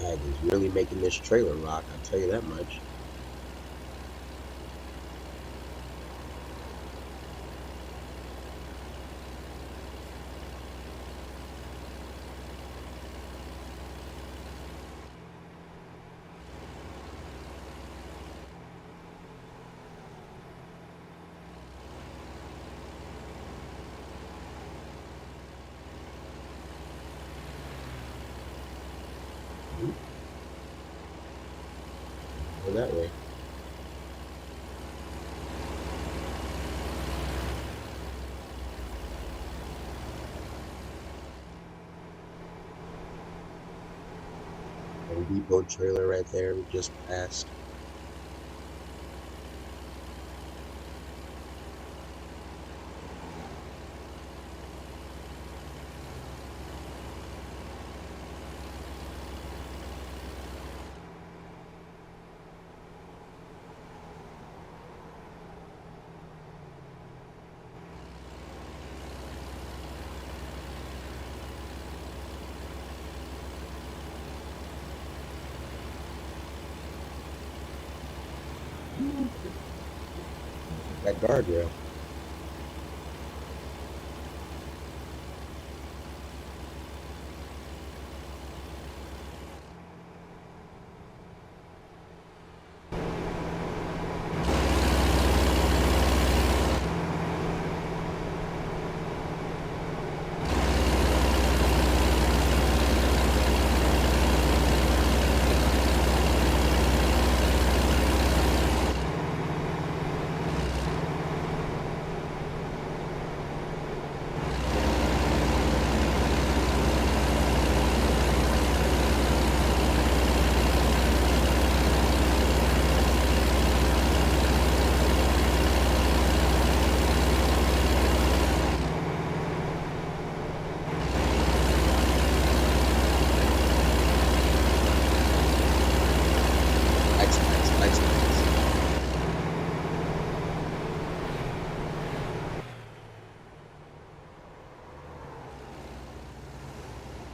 Dad is really making this trailer rock, I'll tell you that much. Go that way. Home Depot trailer right there, we just passed. That guardrail. Lights.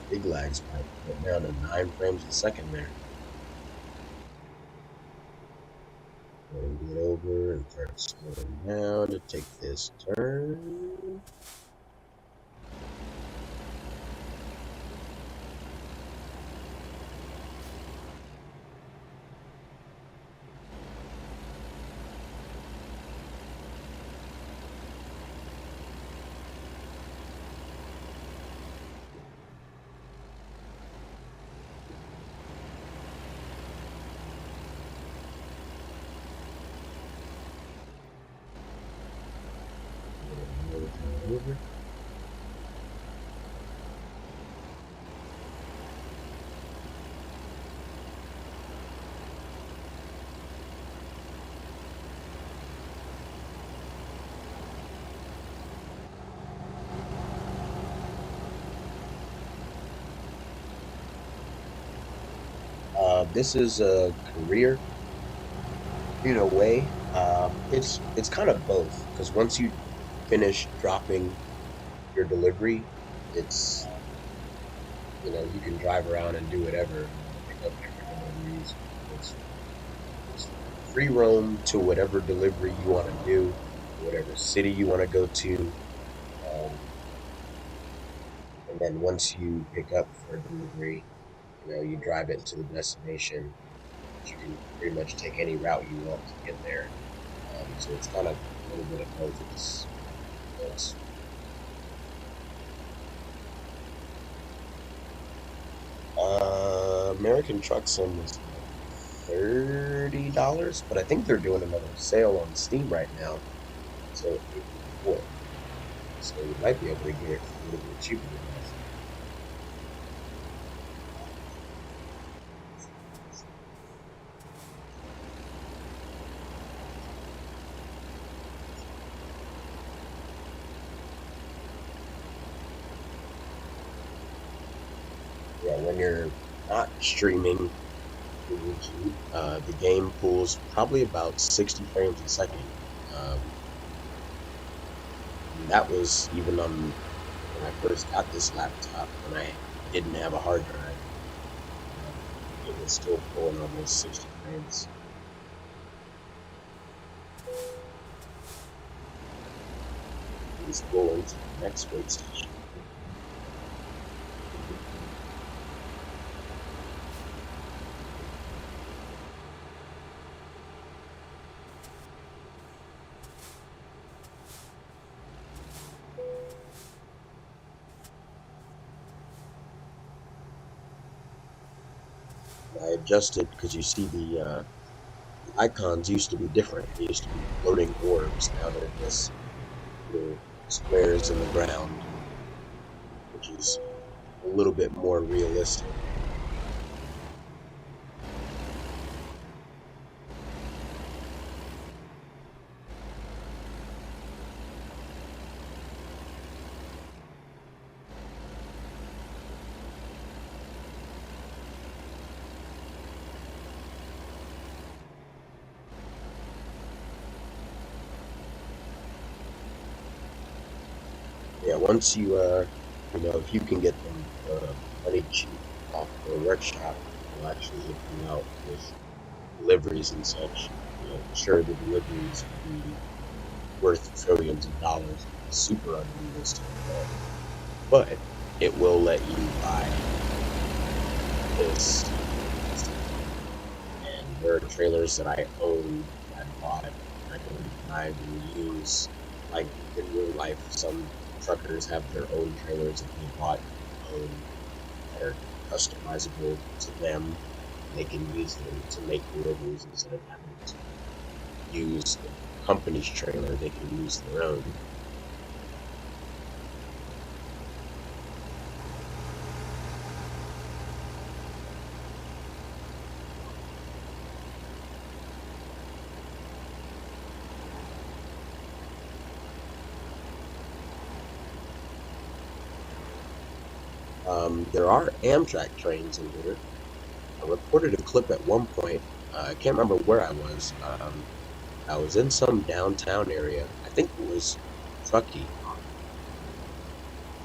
Big lag spike. Went down to 9 frames a second there. And get over and start slowing down to take this turn. Over. This is a career in a way. It's kind of both because once you finish dropping your delivery, it's you can drive around and do whatever, pick up different deliveries. It's free roam to whatever delivery you want to do, whatever city you want to go to, and then once you pick up for a delivery, you drive it to the destination. You can pretty much take any route you want to get there. So it's kind of a little bit of both. It's American Truck Sim was $30, but I think they're doing another sale on Steam right now. So 84. so you might be able to get it a little bit cheaper than that. Yeah, when you're not streaming through YouTube, the game pulls probably about 60 frames a second. Um, and that was even on when I first got this laptop when I didn't have a hard drive. It was still pulling almost 60 frames. Let's go into the next wait station. I adjusted because you see the icons used to be different. They used to be floating orbs. Now they're just little squares in the ground, which is a little bit more realistic. Yeah, once if you can get them plenty cheap off the workshop, they'll actually help you out with deliveries and such. Sure, the deliveries will be worth trillions of dollars, super unrealistic, but it will let you buy this. And there are trailers that I own, I bought, I can drive and use. Like in real life, some truckers have their own trailers that they bought and own that are customizable to them. They can use them to make deliveries instead of having to use the company's trailer. They can use their own. There are Amtrak trains in here. I recorded a clip at one point. I can't remember where I was. I was in some downtown area. I think it was Truckee.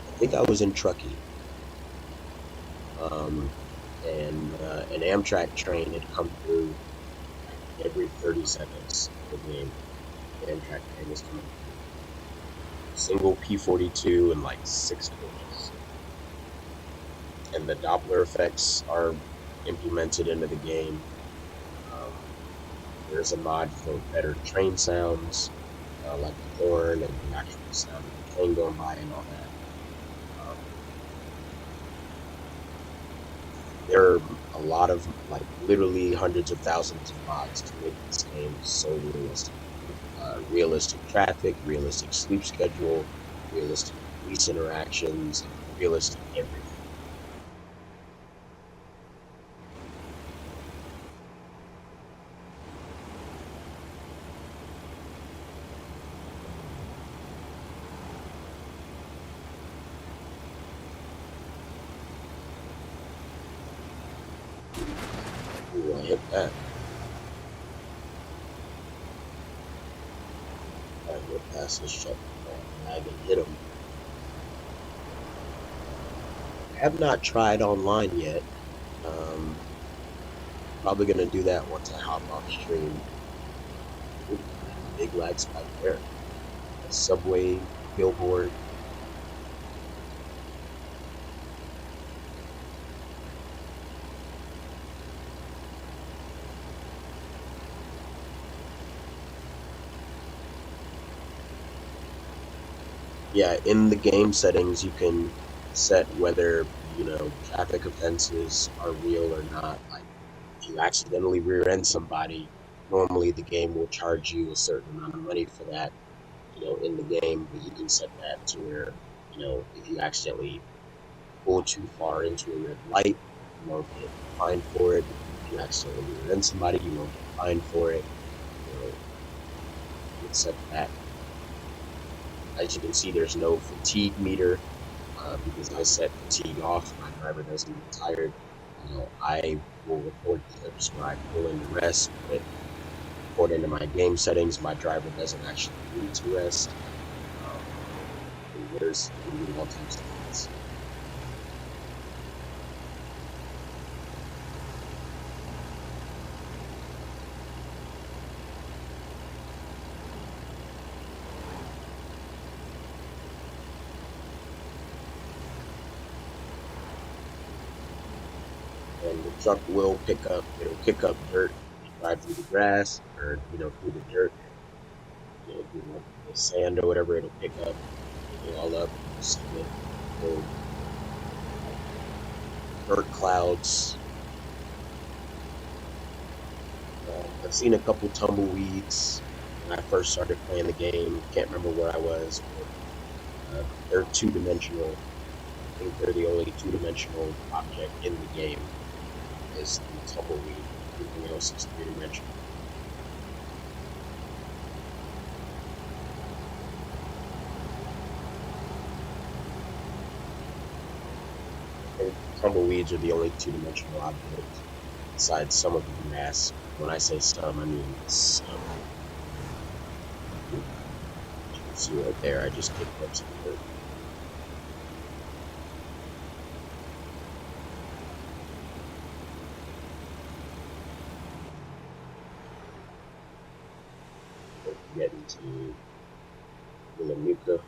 I think I was in Truckee. Um, and an Amtrak train had come through every 30 seconds of the game. The Amtrak train was coming through. Single P-42 and like 6 coaches. And the Doppler effects are implemented into the game. Um, there's a mod for better train sounds, like the horn and the actual sound of the train going by and all that. There are a lot of, like, literally hundreds of thousands of mods to make this game so realistic. Realistic traffic, realistic sleep schedule, realistic police interactions, realistic everything. Ooh, I hit that. I hit past this shut. I didn't hit him. I have not tried online yet. Um, Probably gonna do that once I hop off stream. Ooh, big lag spike there. A subway billboard. Yeah, in the game settings, you can set whether, traffic offenses are real or not. Like, if you accidentally rear end somebody, normally the game will charge you a certain amount of money for that. in the game, but you can set that to where, if you accidentally pull too far into a red light, you won't get fined for it. If you accidentally rear end somebody, you won't get fined for it. You can set that. As you can see, there's no fatigue meter because I set fatigue off. My driver doesn't get tired. I will record clips where I pull into rest, but according to my game settings, my driver doesn't actually need to rest. There's all types of things. And the truck will pick up dirt, drive through the grass, or through the dirt, through the sand or whatever. It'll pick it all up. You see the dirt clouds. I've seen a couple tumbleweeds when I first started playing the game. Can't remember where I was, but they're two-dimensional. I think they're the only two-dimensional object in the game is the tumbleweed. Everything else is three-dimensional. I think tumbleweeds are the only two-dimensional object besides some of the grass. When I say some, I mean some. You can see right there, I just kicked up some dirt. Getting to Willanuka.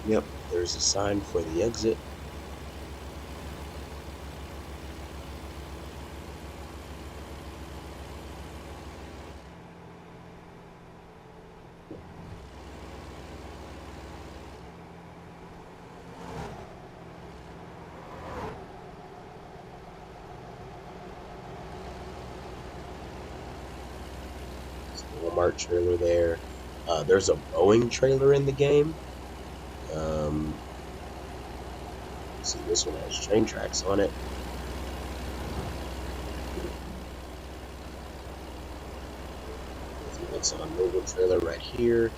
Yep, there's a sign for the exit. Walmart trailer there. There's a Boeing trailer in the game. See, this one has train tracks on it. It's on a mobile trailer right here.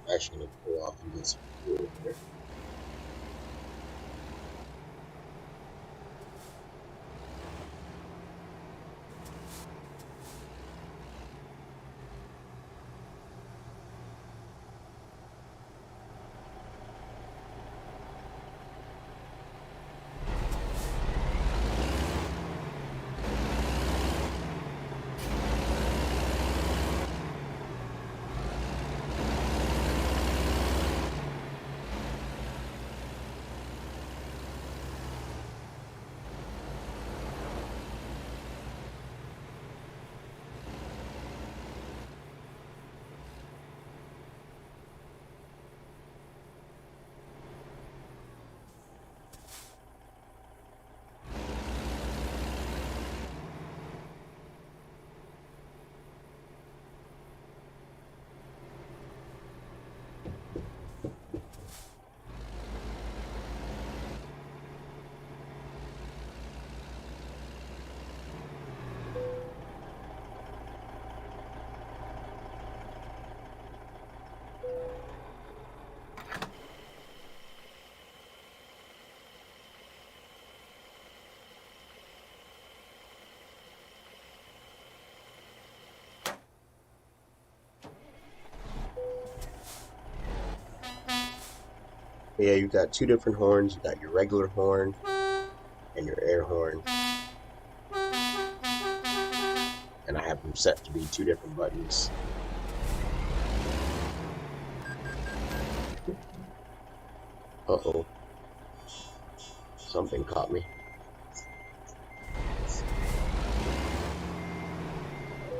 I'm actually going to pull off and get some fuel here. Yeah, you've got two different horns. You've got your regular horn, and your air horn, and I have them set to be two different buttons. Uh-oh. Something caught me.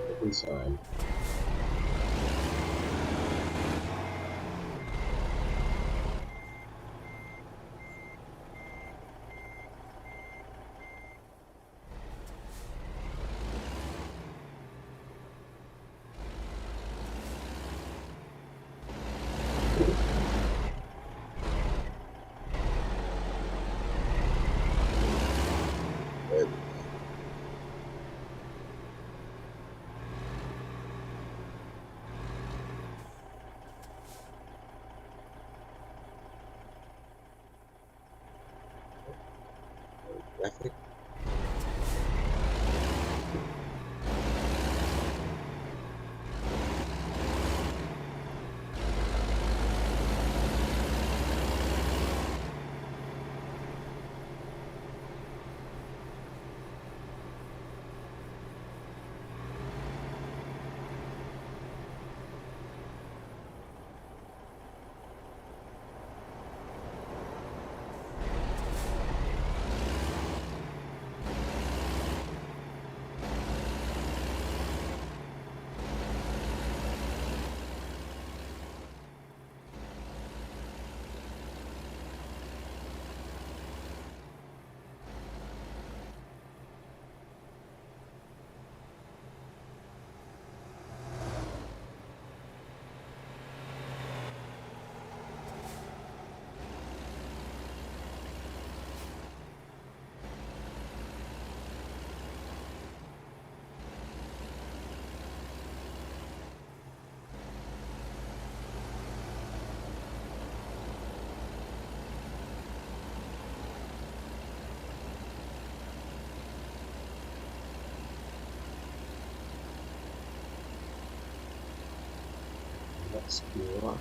Look inside. There we go. Graphic. Let's go on.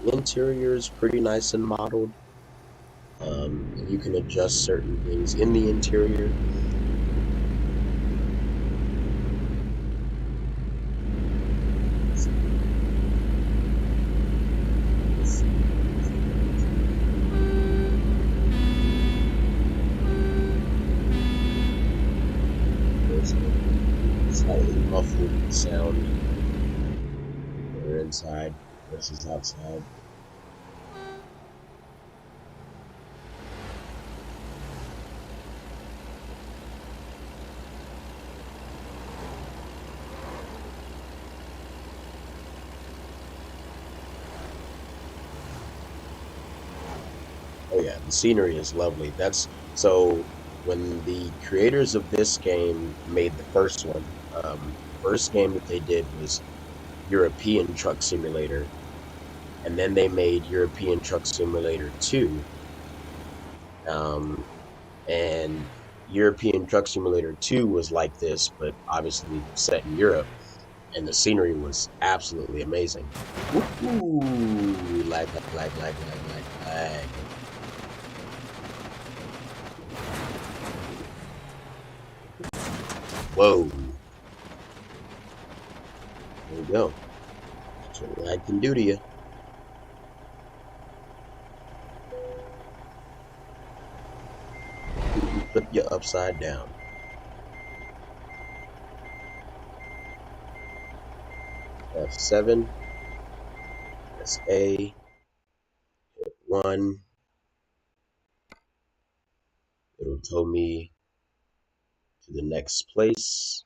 The interior is pretty nice and modeled. You can adjust certain things in the interior. There's a slightly muffled sound when you're inside versus outside. Oh yeah, the scenery is lovely. That's so when the creators of this game made the first one, first game that they did was European Truck Simulator, and then they made European Truck Simulator 2. And European Truck Simulator 2 was like this, but obviously set in Europe, and the scenery was absolutely amazing. Ooh, lag. Whoa. There you go. That's what lag can do to you. Flip you upside down. F7. Press A. Hit 1. It'll tow me to the next place.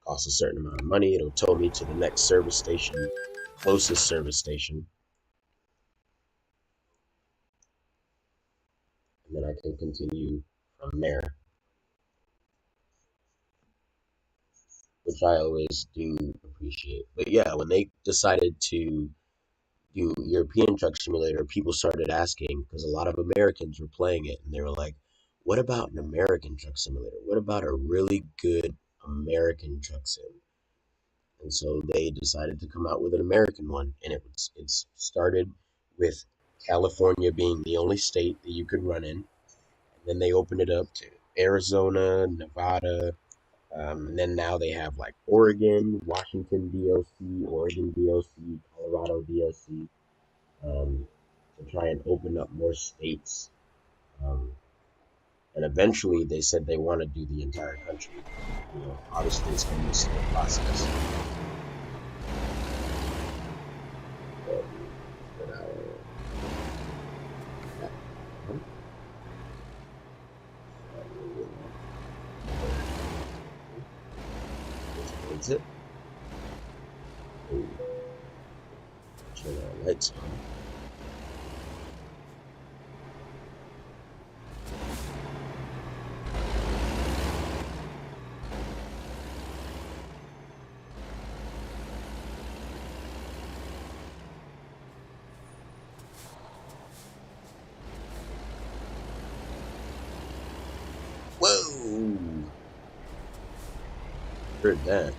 Costs a certain amount of money. It'll tow me to the next service station, closest service station. And then I can continue from there, which I always do appreciate. But yeah, when they decided to do European Truck Simulator, people started asking because a lot of Americans were playing it, and they were like, "What about an American Truck Simulator? What about a really good American truck sim?" And so they decided to come out with an American one, and it's started with California being the only state that you could run in. And then they opened it up to Arizona, Nevada, and then now they have like Oregon, Washington DOC, Oregon DOC, Colorado DOC, to try and open up more states. And eventually they said they want to do the entire country. Obviously it's going to be a slow process. That's it. Turn our lights on. Whoa! Heard that.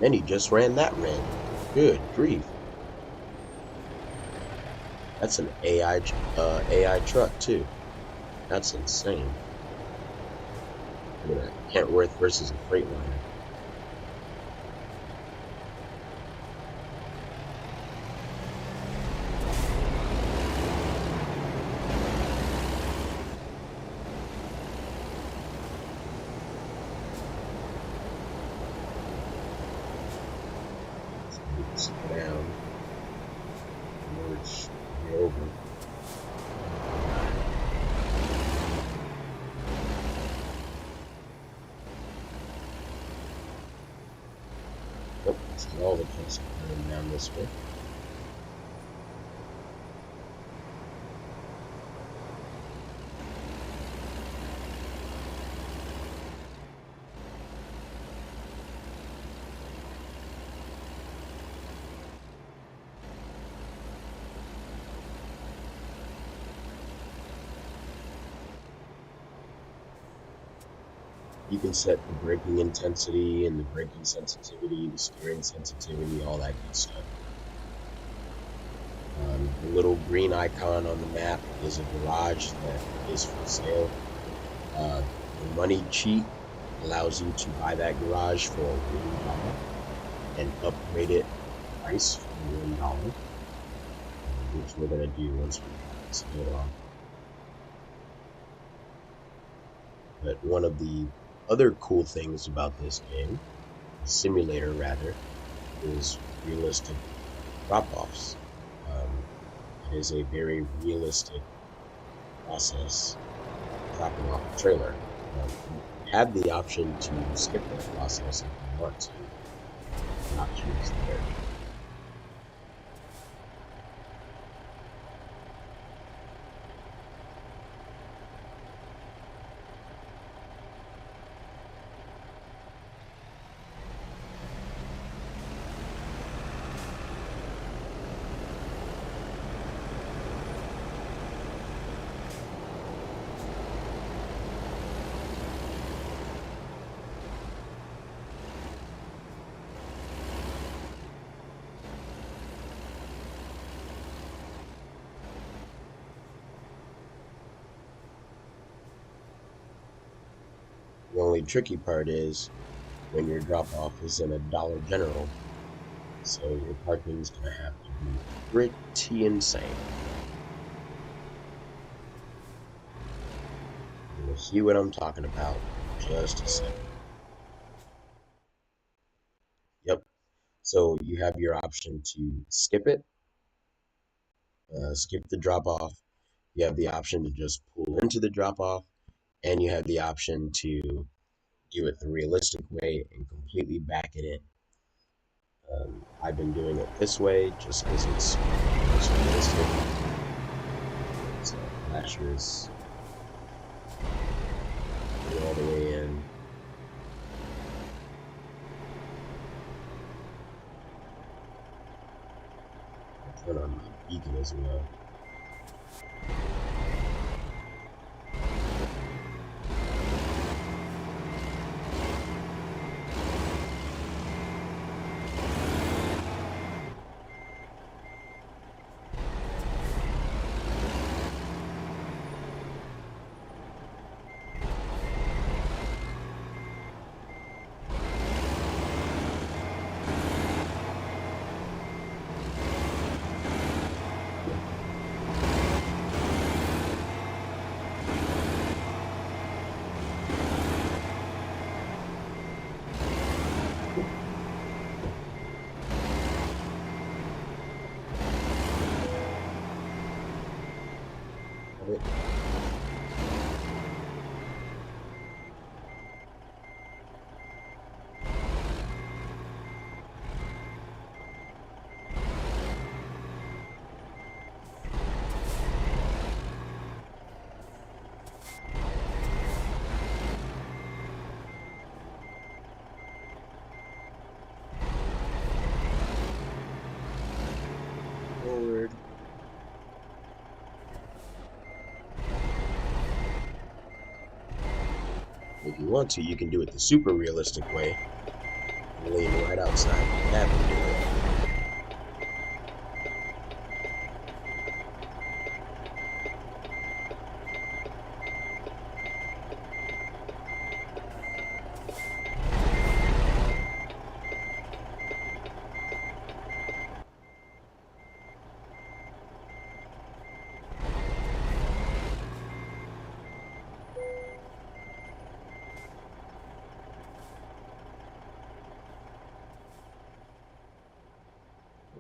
And he just ran that red. Good grief. That's an AI truck too. That's insane. Look at that. Kentworth versus a Freightliner. Slow down. Merge over. Nope, it's all the trucks are coming down this way. You can set the braking intensity and the braking sensitivity, the steering sensitivity, all that good stuff. The little green icon on the map is a garage that is for sale. The money cheat allows you to buy that garage for $1 and upgrade it price for $1, which we're going to do once we have this built off. But one of the other cool things about this game, simulator rather, is realistic drop-offs. It is a very realistic process dropping off a trailer. You have the option to skip that process if you want to. The option is there. The only tricky part is when your drop-off is in a Dollar General, so your parking's going to have to be pretty insane. You'll see what I'm talking about in just a second. Yep, so you have your option to skip it, skip the drop-off. You have the option to just pull into the drop-off, and you have the option to do it the realistic way and completely back it in. I've been doing it this way just because it's most realistic. So flashers go all the way in. I'll turn on my beacon as well. it. Forward. If you want to, you can do it the super realistic way and lean right outside the cabin door.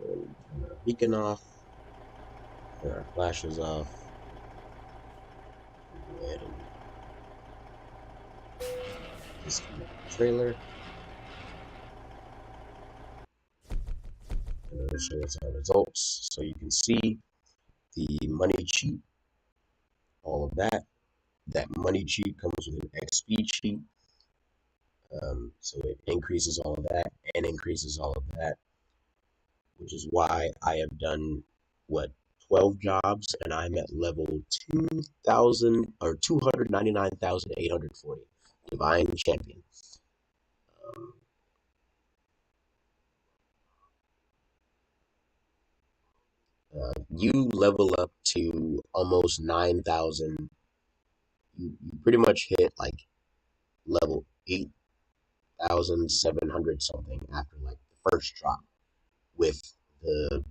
And turn our beacon off, turn our flashes off. Go ahead and disconnect the trailer. And it'll show us our results. So you can see the money cheat, all of that. That money cheat comes with an XP cheat. So it increases all of that and increases all of that, which is why I have done, 12 jobs, and I'm at level 2,000 or 299,840. Divine Champion. You level up to almost 9,000. You pretty much hit like level 8,700 something after like the first drop with the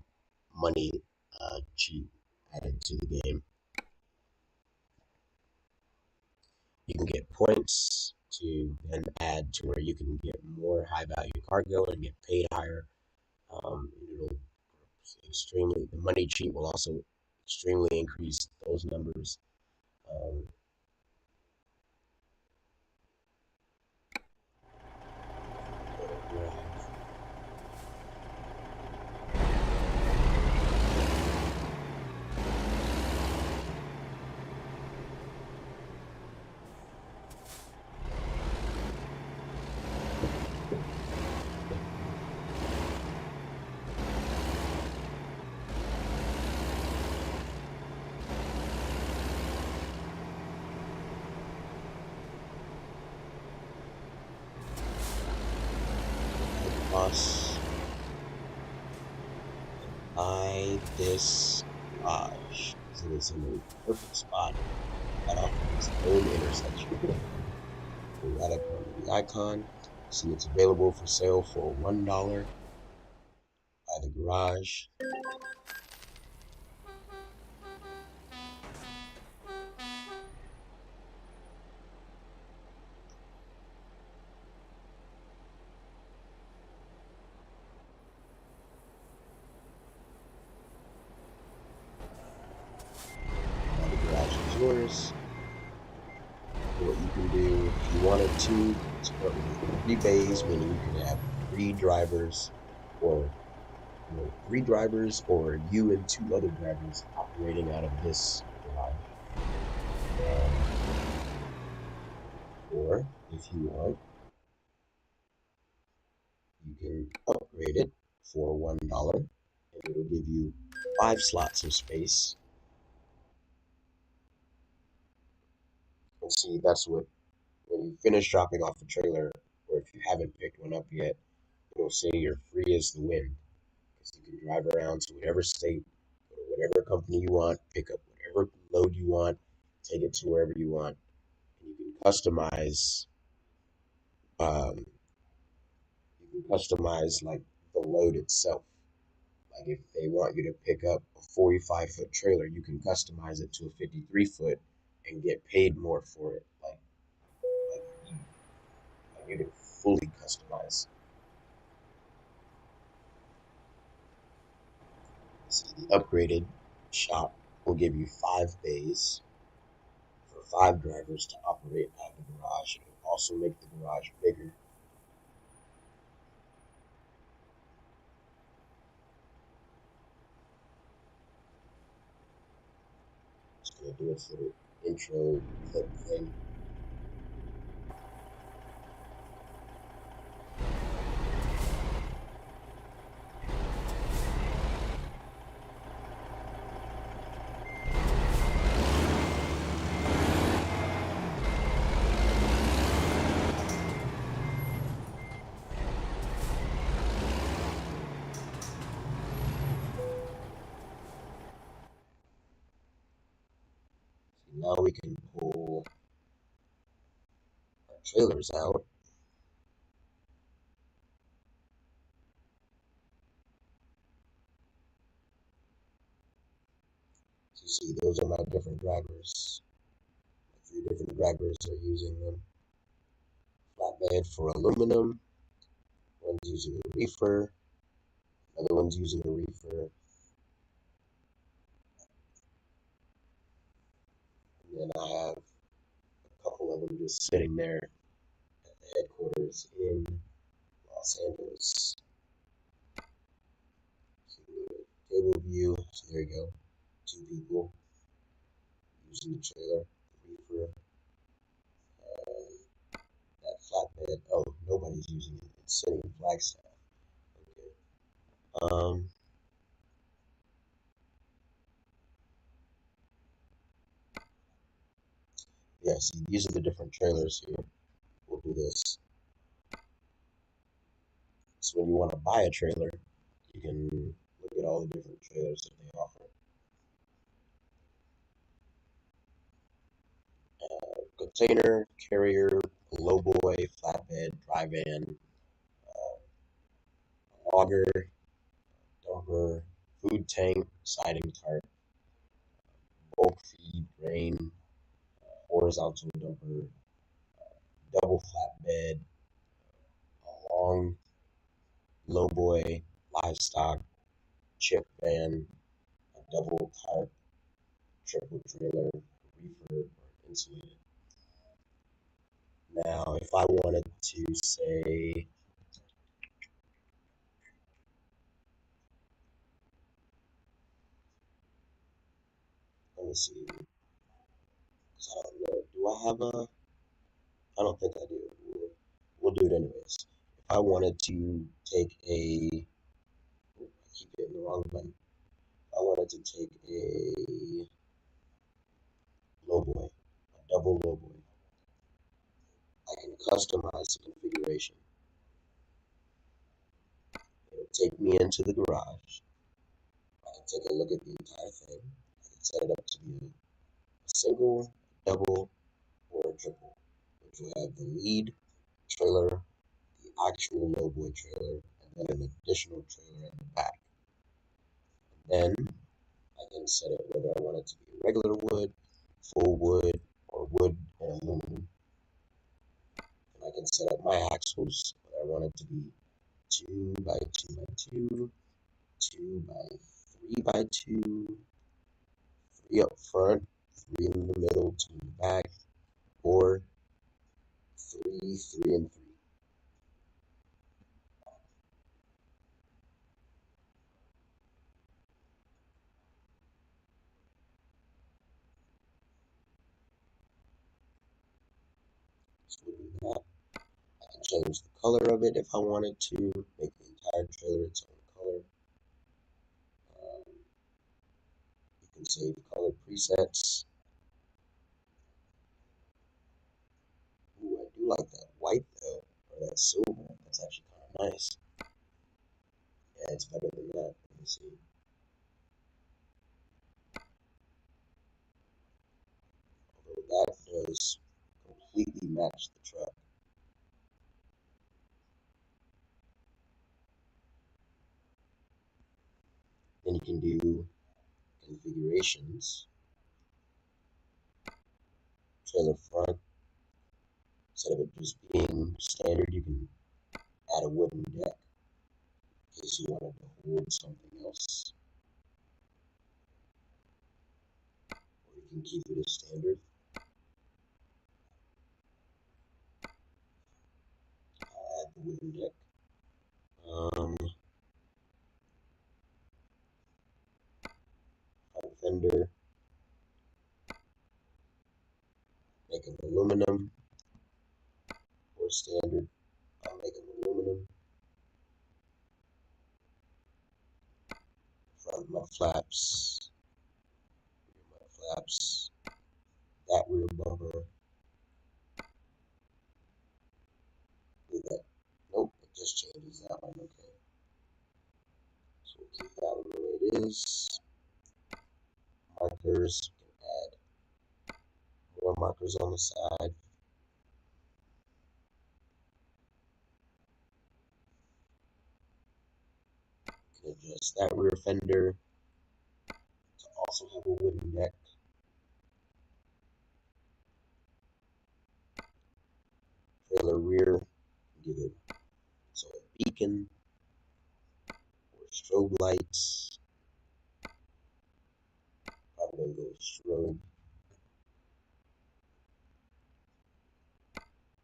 money cheat added to the game. You can get points to then add to where you can get more high value cargo and get paid higher. It'll extremely, the money cheat will also extremely increase those numbers. Um, Boss, buy this garage. It is in a perfect spot right off of its own intersection. We got it on the icon. See it's available for sale for $1 by the garage. Now the garage is yours. What you can do if you wanted to start with 3 bays, meaning you can have 3 drivers, or you and 2 other drivers operating out of this garage. Or if you want, you can upgrade it for $1, and it'll give you 5 slots of space. And see, that's what, when you finish dropping off the trailer, or if you haven't picked one up yet, it'll say you're free as the wind. Because you can drive around to whatever state, go to whatever company you want, pick up whatever load you want, take it to wherever you want, and you can customize. You can customize like the load itself. Like if they want you to pick up a 45-foot trailer, you can customize it to a 53-foot and get paid more for it. Like you can fully customize. See, the upgraded shop will give you 5 bays. 5 drivers to operate out of the garage. It will also make the garage bigger. Just gonna do it for the intro clip thing. Now we can pull our trailers out. So you see, those are my different drivers. 3 different drivers are using them. Flatbed for aluminum. One's using a reefer. Another one's using a reefer. And then I have a couple of them just sitting there at the headquarters in Los Angeles. So table view. So there you go. 2 people using the trailer, the reefer, that flatbed. Oh, nobody's using it. It's sitting in Flagstaff. Okay. Yeah, see, these are the different trailers here. We'll do this. So when you want to buy a trailer, you can look at all the different trailers that they offer. Container, carrier, lowboy, flatbed, dry van, auger, dumper, food tank, siding tarp, bulk feed, grain, horizontal dumper, double flatbed, a long lowboy, livestock, chip van, a double tarp, triple trailer, reefer, or insulated. Now, if I wanted to say, let me see, because I don't know, do I have a, I don't think I do. We'll do it anyways. If I wanted to take a, I keep hitting the wrong button. If I wanted to take a lowboy, a double lowboy, I can customize the configuration. It'll take me into the garage. I can take a look at the entire thing. I can set it up to be a single, double, or a triple, which will have the lead trailer, the actual lowboy trailer, and then an additional trailer in the back. And then I can set it whether I want it to be regular wood, full wood, or wood and aluminum. And I can set up my axles whether I want it to be 2 by 2 by 2, 2 by 3 by 2, 3 up front, 3 in the middle, 2 in the back, or 3, 3, and 3. So we'll do that. I can change the color of it if I wanted to, make the entire trailer its own color. You can save color presets. Ooh, I do like that white though, or that silver. That's actually kind of nice. Yeah, it's better than that. Let me see. Although that does completely match the truck. Then you can do configurations. Trailer front. Instead of it just being standard, you can add a wooden deck in case you wanted to hold something else. Or you can keep it as standard. wooden deck. Front fender, make them aluminum or standard. I'll make them aluminum. Front mud flaps, that rear bumper. Do that. Nope, it just changes that one. Okay, so we'll keep that one the way it is. Markers, we can add more markers on the side. We can adjust that rear fender to also have a wooden deck. Trailer rear, give it so a beacon or strobe lights. Probably gonna go with strobe.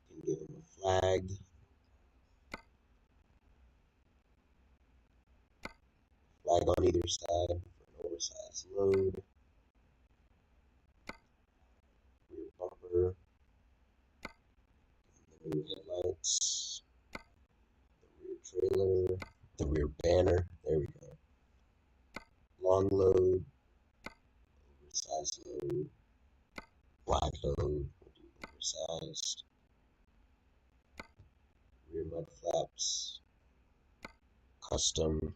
You can give them a flag. Flag on either side for an oversized load. Rear bumper. The new headlights. The rear trailer. The rear banner. There we go. Long load. Oversized load. Black load. We'll do oversized. Rear mud flaps. Custom.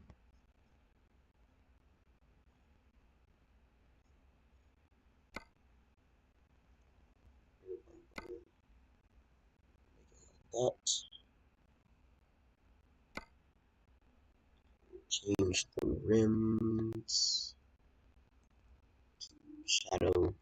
Rear bumper. Make it like that. Change the rims to shadow.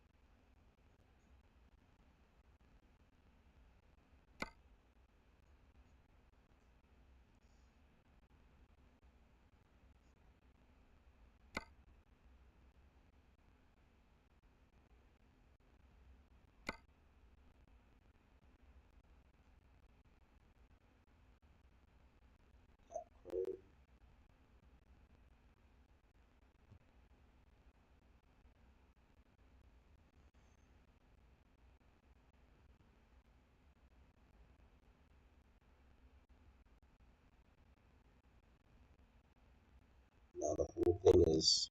Now the whole thing is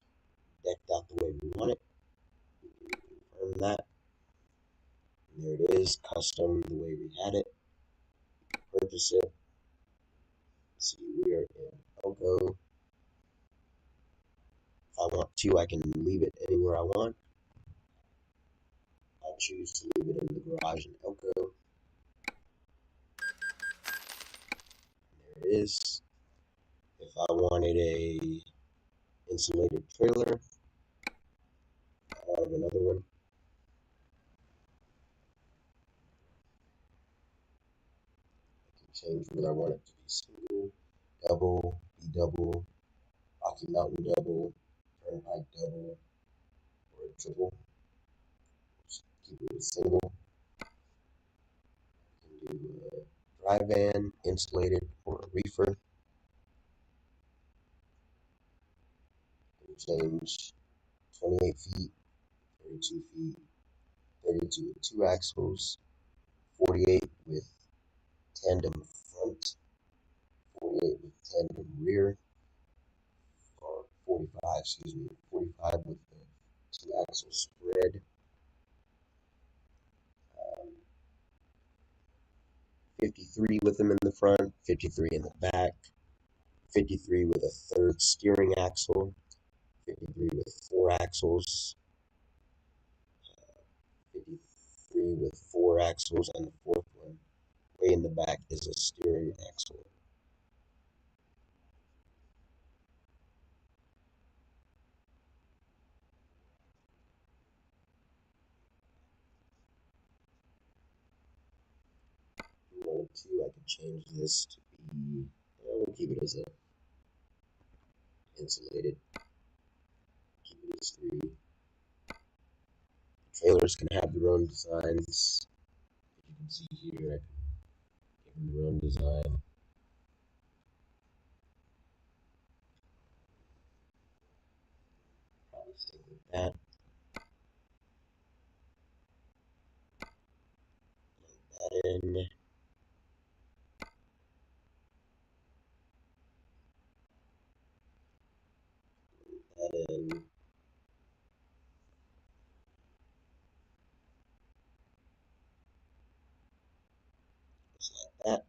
decked out the way we want it. We can confirm that. And there it is, custom the way we had it. Purchase it. See, we are in Kango. If I want to, I can leave it anywhere I want. I'll choose to leave it in the garage in Elko. There it is. If I wanted a insulated trailer, I wanted another one. I can change whether I want it to be single, double, B-double, Rocky Mountain double, Turnpike double, or a triple. Just keep it with single. You can do a dry van, insulated, or a reefer. You can change 28 feet, 32 feet, 32 with 2 axles, 48 with tandem front, 48 with tandem rear, or 45, excuse me, 45 with the 2 axle spread. 53 with them in the front, 53 in the back, 53 with a third steering axle, 53 with 4 axles, 53 with 4 axles, and the fourth one way in the back is a steering axle. If you wanted to, I could change this to be, we'll keep it as a insulated, keep it as 3. Trailers can have their own designs. If you can see here, I can give them their own design. Stick with that. Plug that in. That in. Just like that.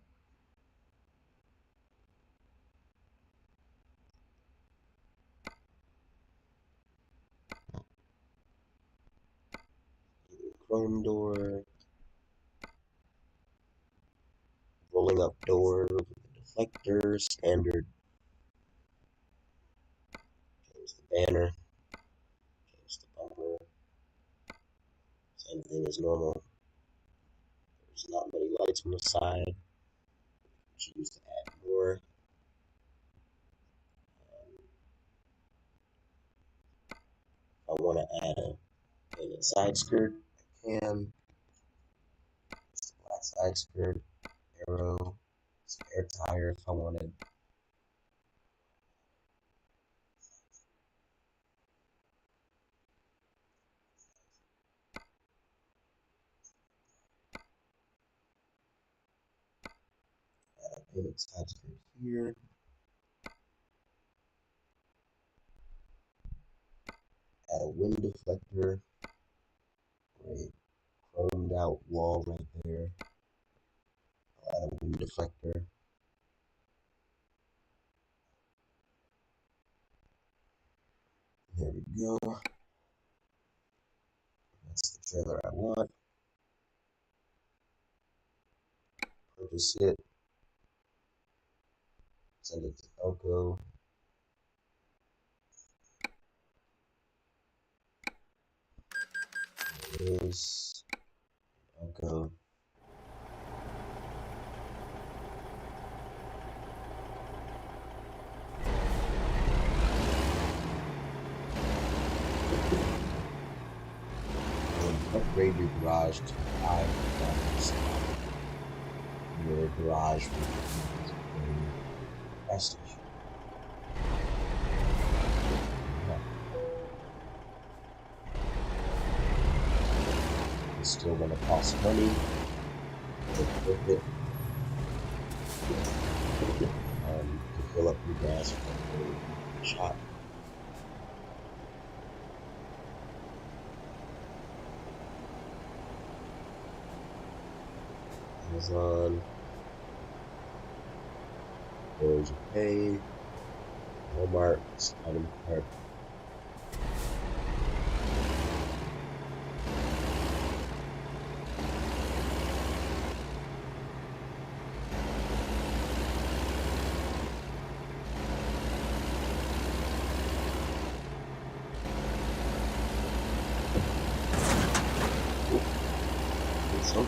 Chrome door, rolling up door with the deflector, standard. Change the banner, change the bumper. Same thing as normal. There's not many lights on the side. Choose to add more. If I want to add a painted side skirt, I can. It's the black side skirt, arrow, spare tire if I wanted. Add a painted side skirt here. Add a wind deflector. Great. Chromed out wall right there. I'll add a wind deflector. There we go. That's the trailer I want. Purchase it. Send it to Kango. There it is. Kango. Upgrade your garage to 5 your garage with a gas station. It's still going to cost money. It's worth it to fill up your gas for a shop. Amazon. There's your pay. Walmart. Item cart. So.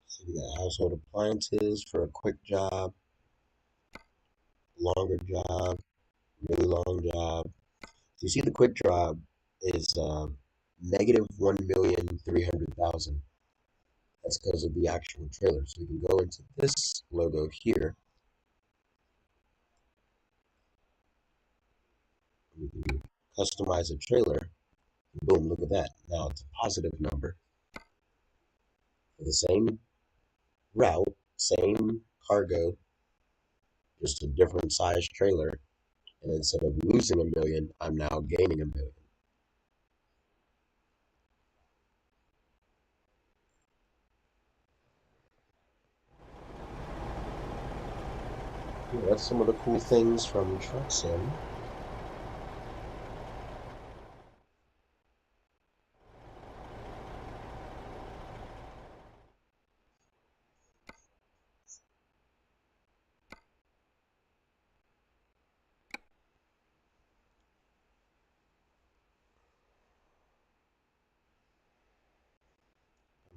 So we got household appliances for a quick job, longer job, really long job. So you see the quick job is negative 1,300,000. That's because of the actual trailer. So we can go into this logo here. We can customize a trailer. Boom, look at that. Now it's a positive number. For the same route, same cargo, just a different size trailer, And instead of losing a million, I'm now gaining a million. Yeah, that's some of the cool things from Truck Sim.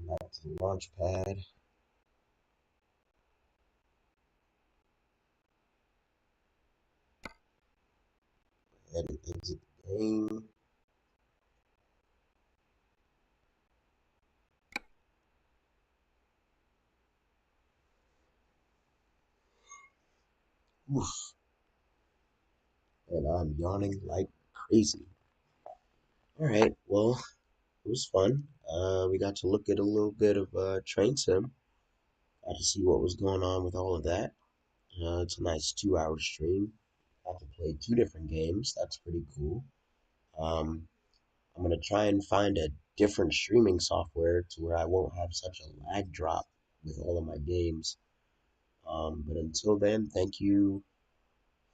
Back to the launch pad. And exit the game. Oof. And I'm yawning like crazy. Alright, well, it was fun. We got to look at a little bit of Train Sim. Got to see what was going on with all of that. It's a nice 2 hour stream. Got to play two different games. That's pretty cool. Um, I'm gonna try and find a different streaming software to where I won't have such a lag drop with all of my games. But until then, thank you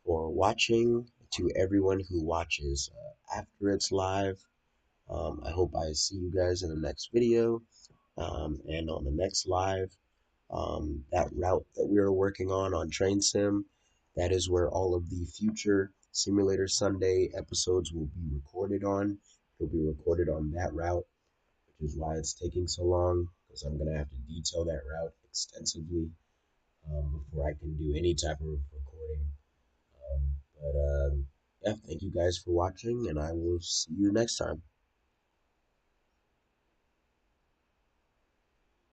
for watching. To everyone who watches after it's live, I hope I see you guys in the next video and on the next live. That route that we are working on Train Sim, that is where all of the future Simulator Sunday episodes will be recorded on. It'll be recorded on that route, which is why it's taking so long, because I'm going to have to detail that route extensively before I can do any type of recording. But yeah, thank you guys for watching, and I will see you next time.